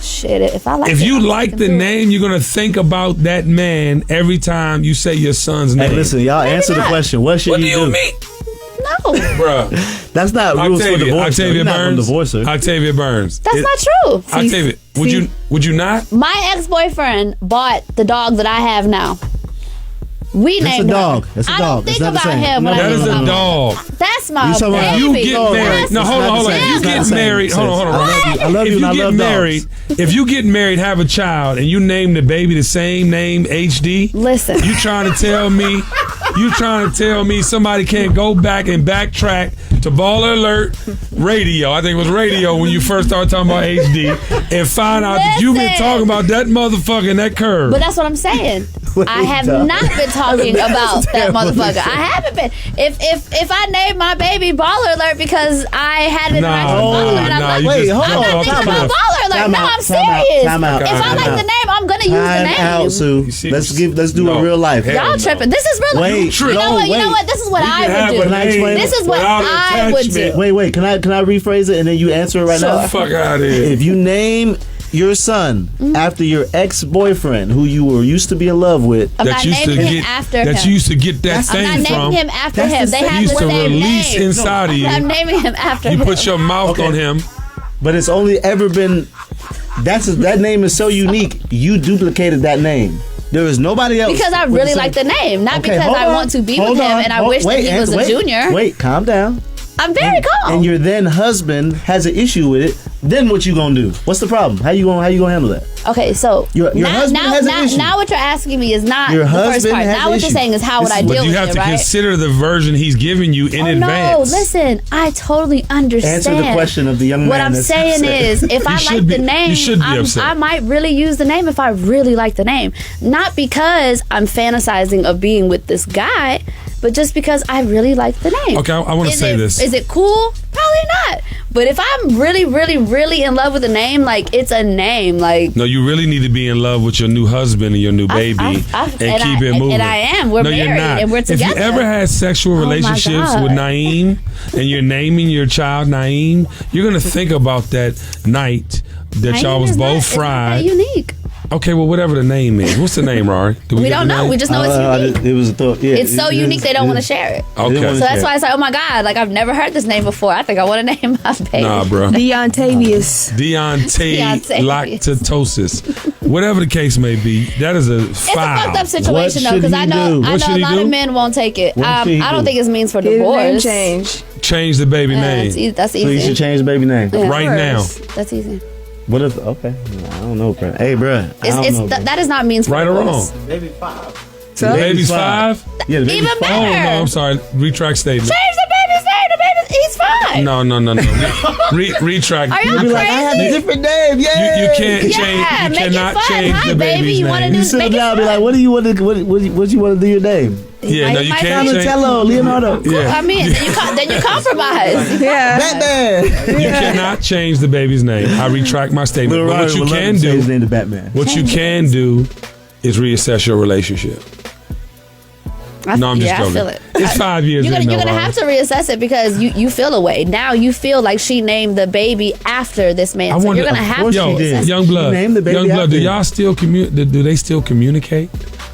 Shit, if you like the name, you're gonna think about that man every time you say your son's name. Hey, listen, y'all answer the question. What should you do? What do you mean? No, bruh. That's not rules for divorce. Octavia Burns. Octavia Burns. That's not true. Octavia, would you not? My ex-boyfriend bought the dog that I have now. We named a dog. her. That's a dog. I don't think about him. That is a dog. That's my baby. You get married. No, hold on. If you get married, hold on. I love you. If you get married, have a child, and you name the baby the same name, HD. Listen. You trying to tell me somebody can't go back and backtrack to Baller Alert Radio? I think it was radio when you first started talking about HD, and find out that you've been talking about that motherfucker and that curve. But that's what I'm saying. I have not been talking about that motherfucker. I haven't been. If I named my baby Baller Alert because I had an interaction with Baller Alert, I'm not thinking about Baller Alert. No, I'm serious. If I like the name, I'm gonna use the name. Out, Sue. Let's do it real life. Y'all tripping. This is real life. You know what? This is what I would do. This is what I would do. Wait. Can I rephrase it and then you answer it right now? Fuck out of here. If you name your son after your ex-boyfriend who you were used to be in love with, I'm not naming him after him. That you used to get that thing from. I'm not naming him after him. They have the used to same release name. inside of you. I'm naming him after him. You put your mouth on him. But it's only ever been that name is so unique. You duplicated that name. There is nobody else. Because I really like the name, not because I want to be with him and I wish that he was a junior. Wait, calm down. I'm very calm. And your then husband has an issue with it. Then what you gonna do? What's the problem? How you gonna handle that? Okay, so your husband has an issue. Now what you're asking me is not your the husband first part. Now what you're saying is how would I deal with it, right? But you have to consider the version he's giving you in advance. No, listen, I totally understand. Answer the question of the young man. What I'm saying is, if I like the name, I might really use the name if I really like the name. Not because I'm fantasizing of being with this guy, but just because I really like the name. Okay, I want to say this. Is it cool? Probably not. But if I'm really, really, really in love with a name, like it's a name, like no, you really need to be in love with your new husband and your new baby and keep it moving. And I am. We're married and we're together. If you ever had sexual relationships with Naeem and you're naming your child Naeem, you're gonna think about that night that y'all was both fried. It's not that unique. Okay, well, whatever the name is. What's the name, Rory? We don't know. We just know it's unique. It was a thought. Yeah, it's so unique they don't want to share it. Okay. So that's why I said, oh my God, like I've never heard this name before. I think I want to name my baby. Nah, bro. Deontavious. Deontay lactatosis. Whatever the case may be, that is a foul. It's a fucked up situation though, because I know a lot of men won't take it. I don't think it means for divorce. Change the baby name. That's easy. So you should change the baby name right now. That's easy. What if? Okay, I don't know, bro. Hey, bro. That is not means for right or wrong. Baby 5. So the baby's 5. Yeah, the baby's even 5. better. Oh no, I'm sorry. Retract statement. Change the baby's name. The baby's he's fine. No. Retract. Are you crazy? Like, I have a different name. Yeah. You can't change. You cannot change the baby's name. You want to do? You sit down and be like, what do you want to? What you want to do your name? Yeah, no, you can't change. Donatello, Leonardo. Yeah. I mean, then you compromise. Yeah. Batman. You cannot change the baby's name. I retract my statement. But what you can do, his name to Batman. what you can do, is reassess your relationship. No, I'm just joking. I feel it. It's 5 years. You're gonna have to reassess it because you feel a way. Now you feel like she named the baby after this man. So you're gonna have to reassess it. Young Blood. named the baby Young Blood. after Do him. y'all still do they still communicate?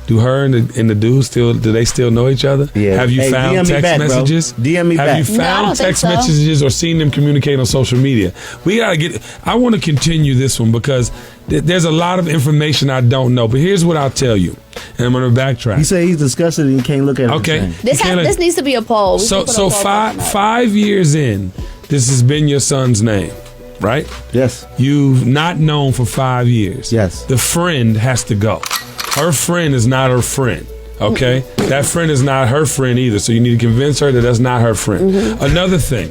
Do her and the dude do they still know each other? Yeah. Have you Hey, found DM me text back, bro. messages? DM me Have back. you No, I found don't think text so. messages or seen them communicate on social media? We gotta get. I want to continue this one because there's a lot of information I don't know. But here's what I'll tell you, and I'm gonna backtrack. He said he's disgusted and he can't look at it. Okay. This needs to be a poll. We So can put a poll five years in, this has been your son's name, right? Yes. You've not known for 5 years. Yes. The friend has to go. Her friend is not her friend. Okay? That friend is not her friend either. So you need to convince her that that's not her friend. Another thing.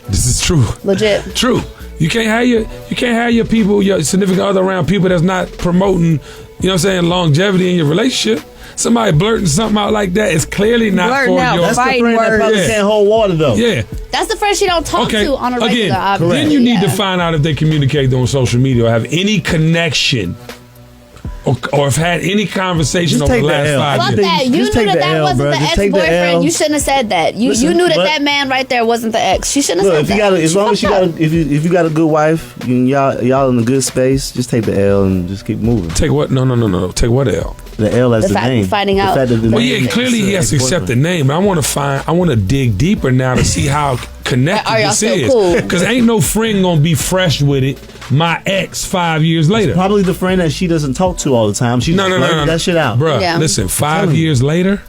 This is true. Legit. True. You can't have your people, your significant other around people that's not promoting, you know what I'm saying, longevity in your relationship. Somebody blurting something out like that is clearly not Blurting for out your That's the friend that probably Yeah. can't hold water though. Yeah. That's the friend she don't talk to on a regular. Again, obviously. then you need to Yeah. find out if they communicate on social media or have any connection or have had any conversation Just over the take the last L. 5 Fuck years. that. You Just knew take that the that L, wasn't bro. the Just take the ex-boyfriend. L. You shouldn't have said that. You Listen, knew that but- that man right there wasn't the ex. She shouldn't have Look, said if you that. got, as She long as you fucked got, up. if you got a good wife, y'all in a good space, just take the L and just keep moving. Take what? No. Take what L? The L as The the fact- name. finding The out. fact that the Well, name yeah, clearly is, he has to accept the ex-boyfriend. name. I want to dig deeper now to see how connected Are y'all this still is. cool? Because ain't no friend gonna be fresh with it. My ex 5 years later. Probably the friend that she doesn't talk to all the time. She No. that shit out. Bruh, Yeah. listen, 5 telling you. years later,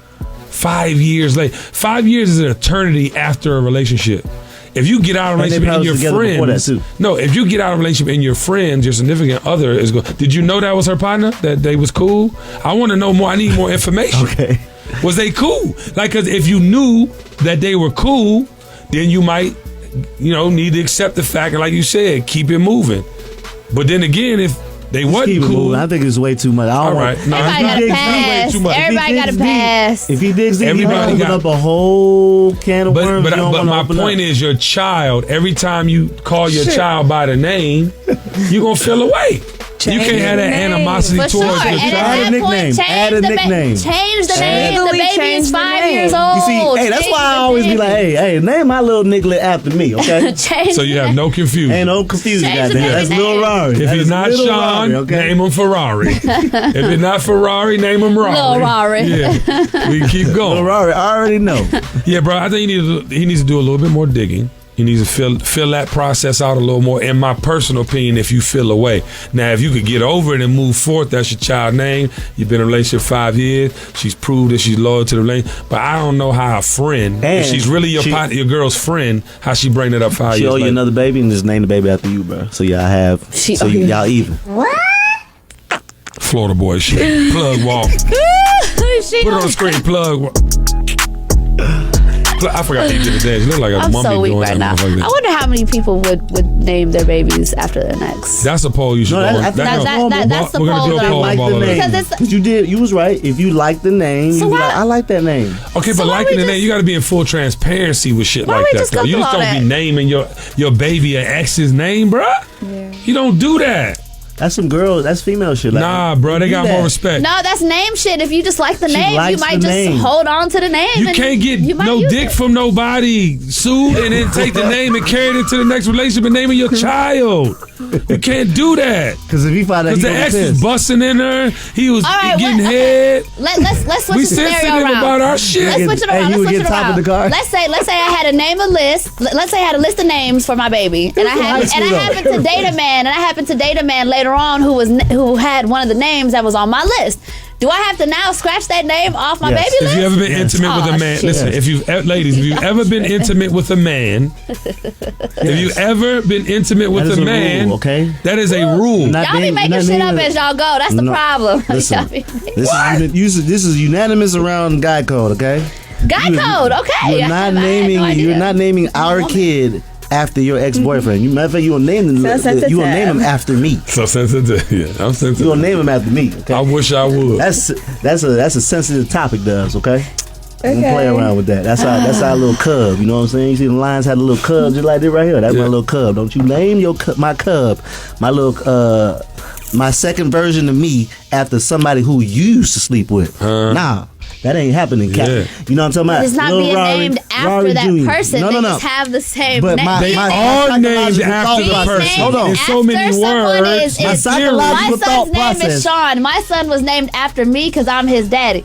5 years later. 5 years is an eternity after a relationship. If you get out of a And they relationship and probably your was together before friends, that, too. no, if you get out of a relationship and your friends, your significant other is going. Did you know that was her partner? That they was cool? I want to know more. I need more information. Okay. Was they cool? Like, cause if you knew that they were cool, then you might, need to accept the fact and, like you said, keep it moving. But then again, if they Just wasn't keep it cool, moving. I think it's way too much. I don't all want- right, no, Everybody got it's to way pass. too much. Everybody got to pass. If he digs deep, Everybody he open got- up a whole can of worms. But you don't wanna my open point up. is, your child. Every time you call your child by the name, you gonna feel away. You can't have that animosity For towards sure. your And child. Add a at that point, nickname. change Add a the nickname. change the name. The Legally baby change is the 5 name. years You old. see, hey, that's Change why I the always be baby. like, hey, name my little nicklet after me, okay? Change So you the have no confusion. Ain't no confusion, Change the goddamn. baby That's name. Lil Rari. If That he's is not Lil Sean, Rari, okay? name him Ferrari. If it's not Ferrari, name him Rari. Lil Rari. Yeah, we can keep going. Lil Rari, I already know. Yeah, bro. I think he needs to do a little bit more digging. He needs to fill that process out a little more. In my personal opinion, if you feel away. Now, if you could get over it and move forth, that's your child name. You've been in a relationship 5 years. She's proved that she's loyal to the relationship. But I don't know how a friend, if And she's really your girl's friend, how she bring it up 5 She years owe you later. another baby and just name the baby after you, bro. So y'all have, y'all even. Florida boy shit. Plug walk. Put it on the screen. Plug. I forgot he did the dance. You look like a I'm mummy so weak doing right that now. motherfucker. I wonder how many people would name their babies after their next. That's a poll you should No, go on. I think that's the We're gonna poll do a that I poll like. of all of name. that. Because it's- But you was right. If you like the name, So you be why- like, I like that name. Okay, So but why liking we the name, just- you got to be in full transparency with shit Why like we that. just Though. go You through just all don't be that? naming your baby an ex's name, bruh. You don't do that. That's some girls. That's female shit. Like, Nah, bro, they do got that. more respect. No, that's name shit. If you just like the She name, you likes might the just name. hold on to the name. You and can't get you might no use dick it. from nobody, Sue, and then take the name and carry it into the next relationship and naming your child. You can't do that. Because if he find out, Because he the gonna ex be was pissed. busting in her. He was All right, getting what- head. Let's switch We the scenario sensitive around. about our shit. Let's switch it Hey, around. you Let's would switch get it top of around. the car? Let's say I had to name a list. Let's say I had a list of names for my baby, and I high happened school, though. to date a man later on who had one of the names that was on my list. Do I have to now scratch that name off my Yes. baby If list? you ever been Yes. intimate with Oh, a man, shit. listen. If you've ladies, if you've ever been intimate with a man, if you ever been intimate with That is a a man, rule, okay? that is a rule. Not Y'all be name- making not shit up naming as it. y'all go. That's the No. problem. Listen, Y'all be- this is unanimous around guy code, okay? Guy code, okay. You're I not had no naming. idea. You're not naming our kid after your ex-boyfriend. You matter of fact, you gonna name him. sensitive. You gonna name him after me. So sensitive. Yeah, I'm You sensitive. gonna name him after me. Okay? I wish I would. That's a sensitive topic, does okay? Don't play around with that. That's our little cub. You know what I'm saying? You see the lions had a little cub just like this right here. That's my little cub. Don't you name my cub, my little my second version of me after somebody who you used to sleep with. Nah. That ain't happening, Cap. Yeah. You know what I'm talking about? It's not being named after that person. No. They just have the same name. They are named after the person. Hold on. In so many words. My psychological thought process. My son's name is Sean. My son was named after me because I'm his daddy.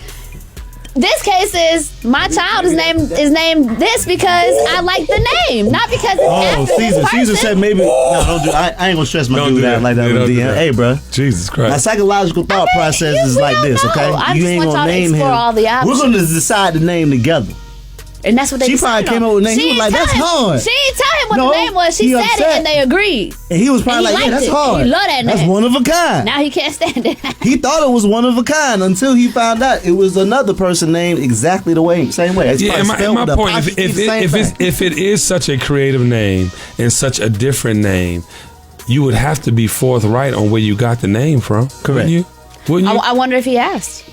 This case is my child is named this because I like the name, not because it's after this person. Caesar said maybe. No, don't do. I ain't gonna stress my dude out like that with DM. Hey, bro. Jesus Christ. My psychological thought process is like this. Okay, I just want y'all to explore all the options. We're gonna decide the name together. And that's what they decided. She probably came up with a name. He was like, that's hard. She didn't tell him what the name was. She said it and they agreed. And he was probably like, yeah, that's hard. He loved that name. That's one of a kind. Now he can't stand it. He thought it was one of a kind until he found out it was another person named exactly the same way. It's my point, if it is such a creative name and such a different name, you would have to be forthright on where you got the name from. Correct. Wouldn't you? I wonder if he asked.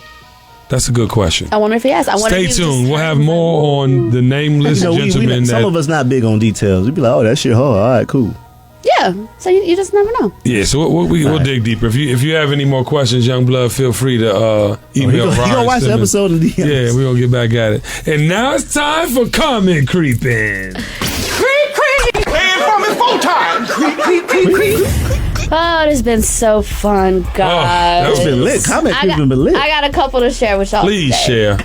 That's a good question. I wonder if he asked. Stay tuned. We'll have more on the nameless gentleman. Some of us not big on details. We'd be like, oh, that shit hard. All right, cool. Yeah. So you just never know. Yeah. So we'll dig deeper. If you have any more questions, young blood, feel free to email. You gonna watch the episode in DMs. Yeah, we're gonna get back at it. And now it's time for comment creeping. Creep. Playing from it 4 times. Creep. Oh, it's been so fun, guys. It's been lit. Comment creeping been lit. I got a couple to share with y'all. Please share.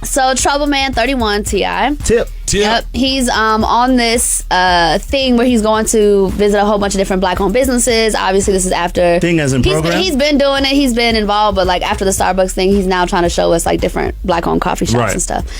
So, Trouble Man 31 T.I. Tip. Yep. He's on this thing where he's going to visit a whole bunch of different black-owned businesses. Obviously, this is after thing as in program. He's been doing it. He's been involved, but like after the Starbucks thing, he's now trying to show us like different black-owned coffee shops and stuff.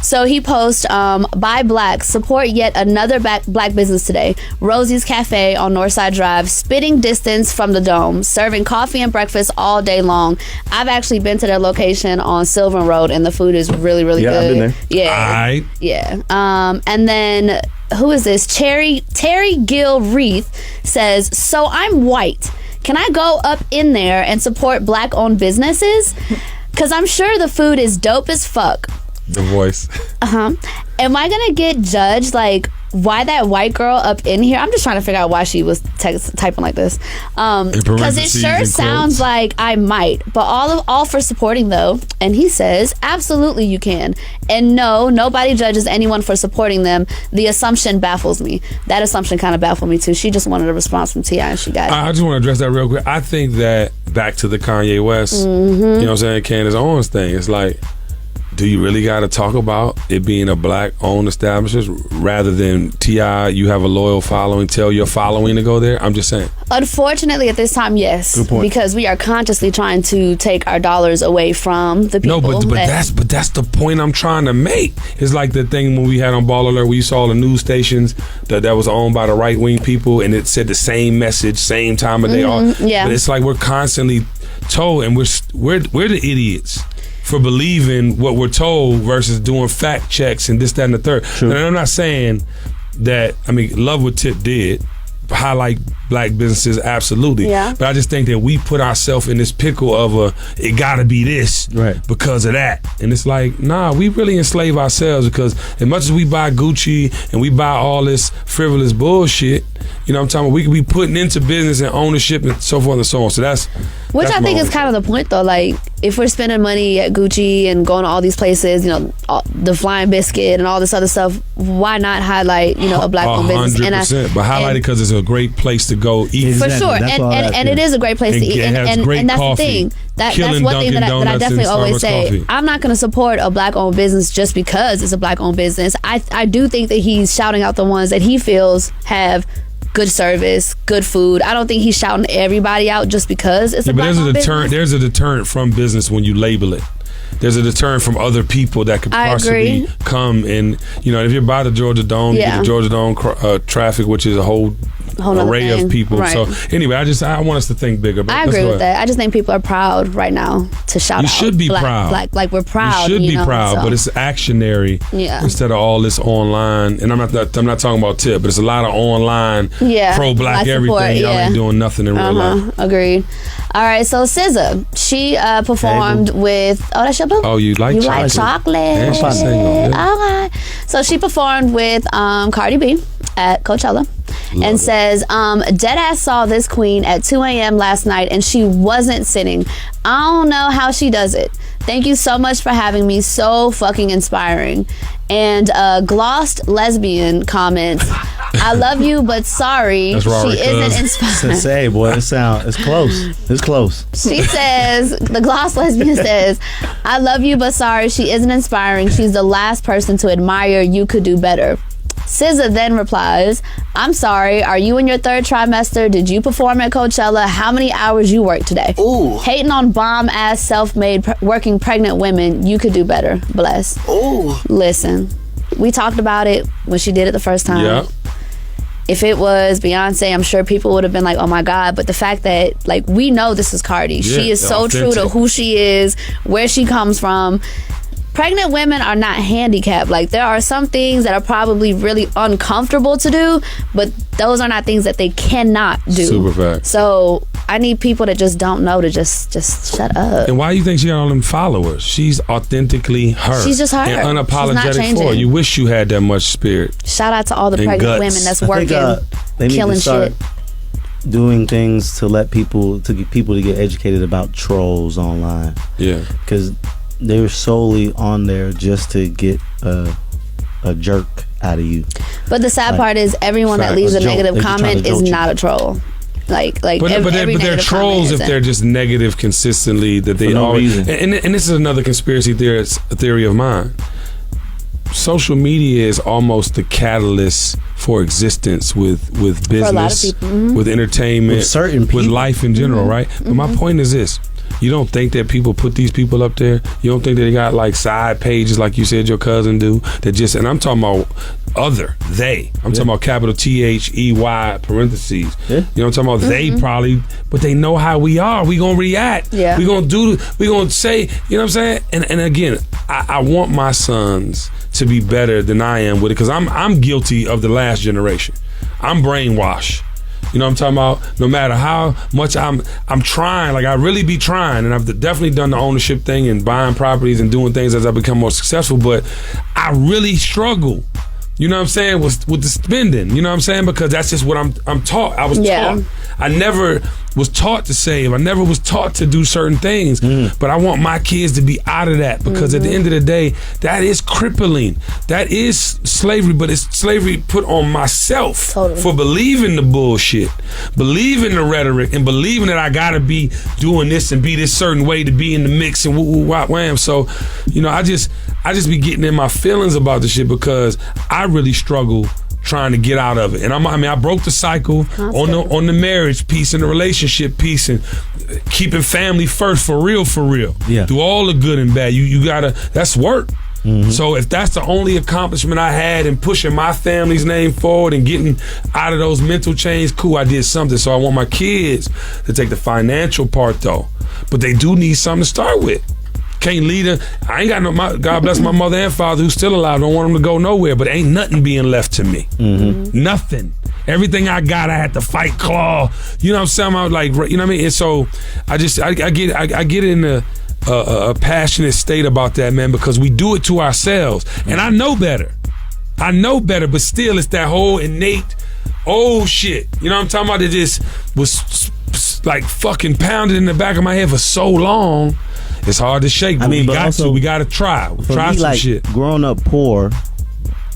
So he posts, "Buy black, support yet another black business today. Rosie's Cafe on Northside Drive, spitting distance from the Dome, serving coffee and breakfast all day long. I've actually been to their location on Sylvan Road, and the food is really, really good. I've been there. Yeah, yeah." And then who is this? Terry Gill Reith says, "So I'm white. Can I go up in there and support black-owned businesses? Because I'm sure the food is dope as fuck." The voice. Am I gonna get judged? Like, why that white girl up in here? I'm just trying to figure out why she was typing like this. Because it sure sounds like I might, but all for supporting though. And he says, absolutely you can. And no, nobody judges anyone for supporting them. The assumption baffles me. That assumption kind of baffled me too. She just wanted a response from T.I. and she got it. I just want to address that real quick. I think that back to the Kanye West, you know what I'm saying, Candace Owens thing. It's like, do you really got to talk about it being a black-owned establishment rather than T.I., you have a loyal following, tell your following to go there? I'm just saying. Unfortunately, at this time, yes. Good point. Because we are consciously trying to take our dollars away from the people. No, but that's the point I'm trying to make. It's like the thing when we had on Ball Alert where you saw the news stations that was owned by the right-wing people and it said the same message, same time of day. Yeah. But it's like we're constantly told, and we're the idiots for believing what we're told versus doing fact checks and this, that, and the third. True. And I'm not saying that, love what Tip did, highlight black businesses, absolutely. Yeah. But I just think that we put ourselves in this pickle of it gotta be this because of that. And it's like, nah, we really enslave ourselves because as much as we buy Gucci and we buy all this frivolous bullshit, you know what I'm talking about, we could be putting into business and ownership and so forth and so on. So that's I think is kind of the point though. Like, if we're spending money at Gucci and going to all these places, the Flying Biscuit and all this other stuff, why not highlight, a black-owned business? 100%. But highlight it because it's a great place to go eat. For sure. And it is a great place to eat. And that's coffee. The thing. That's one thing that I definitely always say. Coffee. I'm not going to support a black-owned business just because it's a black-owned business. I do think that he's shouting out the ones that he feels have good service, good food. I don't think he's shouting everybody out just because it's a black-owned business. There's a deterrent from business when you label it. There's a deterrent from other people that could possibly come and, if you're by the Georgia Dome, you get the Georgia Dome traffic, which is a whole array of people. Right. So anyway, I want us to think bigger. But I agree with that. I just think people are proud right now to shout out. You should be proud. Like we're proud. You should be proud, but it's actionary instead of all this online. And I'm not talking about Tip, but it's a lot of online pro-black everything. Y'all ain't doing nothing in real life. Agreed. All right, so SZA, she performed with, that's That's your boo. Oh, you like chocolate? You like chocolate. And she's single. Yeah. Okay. So she performed with Cardi B at Coachella. And says, Deadass saw this queen at 2 a.m. last night and she wasn't sitting. I don't know how she does it. Thank you so much for having me. So fucking inspiring. And glossed lesbian comments, I love you, but sorry, she isn't inspiring. Say, boy, it's close. It's close. She says, the glossed lesbian says, I love you, but sorry, she isn't inspiring. She's the last person to admire. You could do better. SZA then replies, I'm sorry, are you in your third trimester? Did you perform at Coachella? How many hours you work today? Ooh. Hating on bomb-ass, self-made, working pregnant women. You could do better. Bless. Ooh. Listen, we talked about it when she did it the first time. Yeah. If it was Beyonce, I'm sure people would have been like, oh my God. But the fact that, like, we know this is Cardi. Yeah, she is so authentic. True to who she is, where she comes from. Pregnant women are not handicapped. Like, there are some things that are probably really uncomfortable to do, but those are not things that they cannot do. Super fact. So I need people that just don't know to just shut up. And why do you think she got all them followers? She's authentically her. She's just her. And unapologetic for it. You wish you had that much spirit. Shout out to all the pregnant guts. women that's working, they killing need to start shit. Doing things to let people to get educated about trolls online. Yeah. Because they're solely on there just to get a jerk out of you. But the sad part is everyone that leaves a negative comment is not a troll. But they're trolls if they're just negative consistently. That they always and this is another conspiracy theory of mine. Social media is almost the catalyst for existence with business, with entertainment, with certain people, with life in general, right? But my point is this. You don't think that people put these people up there? You don't think that they got like side pages like you said your cousin do? That just, and I'm talking about they. I'm talking about capital THEY parentheses. Yeah. You know what I'm talking about? They probably, but they know how we are. We gonna react. Yeah. We gonna say, you know what I'm saying? And again, I want my sons to be better than I am with it because I'm guilty of the last generation. I'm brainwashed. You know what I'm talking about? No matter how much I'm trying, like I really be trying, and I've definitely done the ownership thing and buying properties and doing things as I become more successful, but I really struggle, you know what I'm saying, with the spending, you know what I'm saying? Because that's just what I'm taught. I was taught. I never was taught to save. I never was taught to do certain things, but I want my kids to be out of that because at the end of the day, that is crippling. That is slavery, but it's slavery put on myself for believing the bullshit, believing the rhetoric, and believing that I gotta be doing this and be this certain way to be in the mix and wham. So, you know, I just be getting in my feelings about the shit because I really struggle trying to get out of it. And I broke the cycle on the marriage piece and the relationship piece and keeping family first for real. Yeah. Through all the good and bad. You gotta, that's work. So if that's the only accomplishment I had in pushing my family's name forward and getting out of those mental chains, cool, I did something. So I want my kids to take the financial part though. But they do need something to start with. Can't lead her. I ain't got God bless my mother and father who's still alive. Don't want them to go nowhere, but ain't nothing being left to me. Nothing. Everything I got, I had to fight, claw. You know what I'm saying? I was like, you know what I mean? And so I get in a passionate state about that, man, because we do it to ourselves. And I know better, but still it's that whole innate old shit. You know what I'm talking about? It just was like fucking pounded in the back of my head for so long. It's hard to shake, but we got to try. Try some shit. Growing up poor,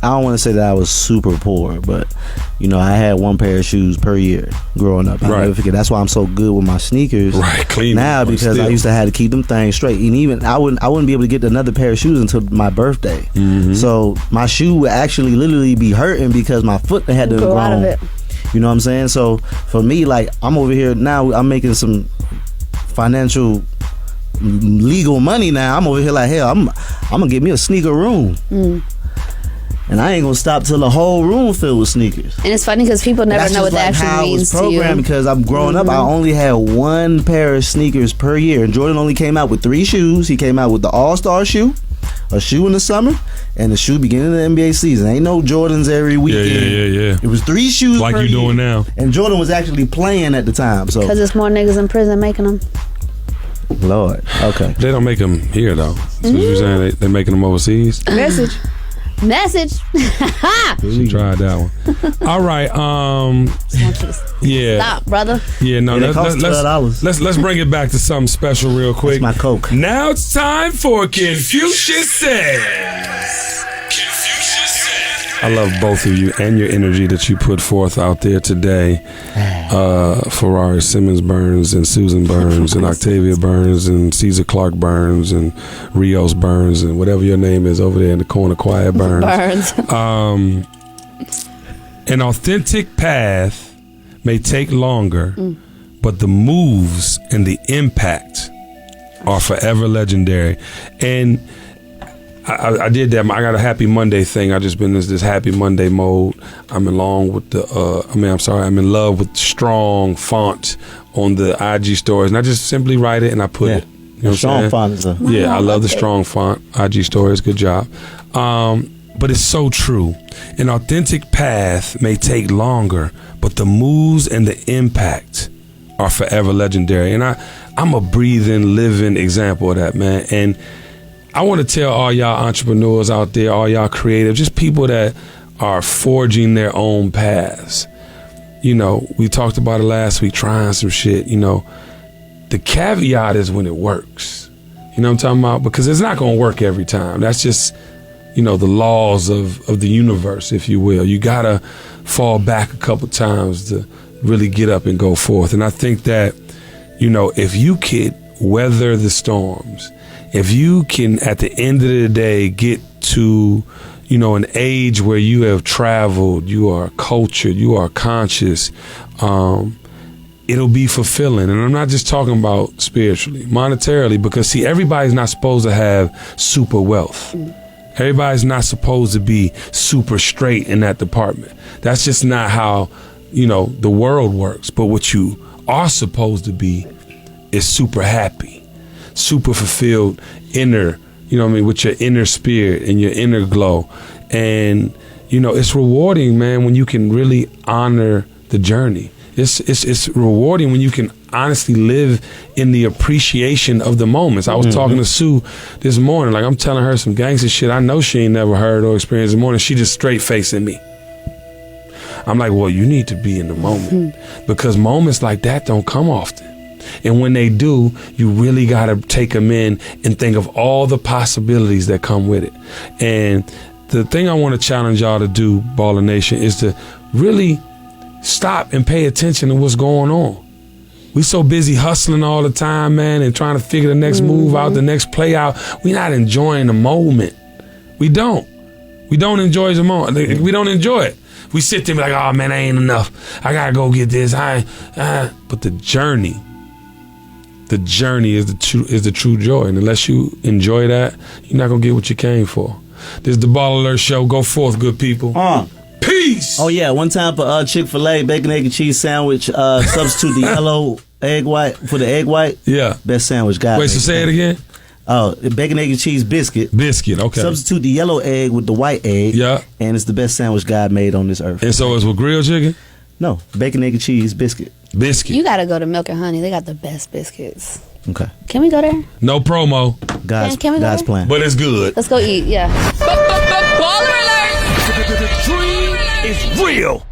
I don't want to say that I was super poor, but you know, I had one pair of shoes per year growing up. I'll never forget. That's why I'm so good with my sneakers. Right, clean now because I used to have to keep them things straight, and even I wouldn't be able to get another pair of shoes until my birthday. So my shoe would actually literally be hurting because my foot had to grow out of it. You know what I'm saying? So for me, like I'm over here now, I'm making some financial legal money now. I'm over here like, hell, I'm gonna get me a sneaker room. And I ain't gonna stop till the whole room filled with sneakers. And it's funny because people never know what that actually means to you. Because I'm growing up, I only had one pair of sneakers per year. And Jordan only came out with 3 shoes. He came out with the All-Star shoe, a shoe in the summer, and a shoe beginning of the NBA season. Ain't no Jordans every weekend. Yeah. It was 3 shoes like per you year. Doing now. And Jordan was actually playing at the time. So because there's more niggas in prison making them. Lord. Okay. They don't make them here though. So you're saying they're making them overseas? Message. She tried that one. All right. Yeah. Stop, brother. Yeah. No. Let's bring it back to something special real quick. That's my Coke. Now it's time for Confucius Says. I love both of you and your energy that you put forth out there today. Ferrari Simmons Burns and Susan Burns and Octavia Burns and Caesar Clark Burns and Rious Burns and whatever your name is over there in the corner, Quiet Burns. An authentic path may take longer, but the moves and the impact are forever legendary. And I did that. I got a Happy Monday thing. I just been in this Happy Monday mode. I'm in love with the strong font on the IG stories, and I just simply write it and I put it. You know strong font. I love the strong font. IG stories, good job. But it's so true. An authentic path may take longer, but the moves and the impact are forever legendary. And I'm a breathing, living example of that, man. And I want to tell all y'all entrepreneurs out there, all y'all creative, just people that are forging their own paths. You know, we talked about it last week, trying some shit. You know, the caveat is when it works. You know what I'm talking about? Because it's not going to work every time. That's just, you know, the laws of the universe, if you will. You got to fall back a couple times to really get up and go forth. And I think that, you know, if you could weather the storms, if you can, at the end of the day, get to, you know, an age where you have traveled, you are cultured, you are conscious, it'll be fulfilling. And I'm not just talking about spiritually, monetarily, because, see, everybody's not supposed to have super wealth. Everybody's not supposed to be super straight in that department. That's just not how, you know, the world works. But what you are supposed to be is super happy, super fulfilled, inner, you know what I mean, with your inner spirit and your inner glow. And, you know, it's rewarding, man, when you can really honor the journey. It's rewarding when you can honestly live in the appreciation of the moments. I was talking to Sue this morning, like I'm telling her some gangster shit I know she ain't never heard or experienced this morning. She just straight facing me. I'm like, well, you need to be in the moment, because moments like that don't come often. And when they do, you really got to take them in and think of all the possibilities that come with it. And the thing I want to challenge y'all to do, Baller Nation, is to really stop and pay attention to what's going on. We so busy hustling all the time, man, and trying to figure the next move out, the next play out. We're not enjoying the moment. We don't enjoy the moment. We don't enjoy it. We sit there and be like, oh, man, I ain't enough. I got to go get this. But the journey is the true joy. And unless you enjoy that, you're not going to get what you came for. This is the Ball Alert Show. Go forth, good people. Peace. Oh, yeah. One time for Chick-fil-A, bacon, egg, and cheese sandwich. Substitute the yellow egg white for the egg white. Yeah. Best sandwich, guys. Wait, so say it again? Bacon, egg, and cheese biscuit. Biscuit, okay. Substitute the yellow egg with the white egg. Yeah. And it's the best sandwich God made on this earth. And so it's with grilled chicken? No. Bacon, egg, and cheese biscuit. Biscuit. You got to go to Milk and Honey. They got the best biscuits. Okay. Can we go there? No promo. Can we go God's there? plan. But it's good. Let's go eat, yeah. Baller alert! The dream is real.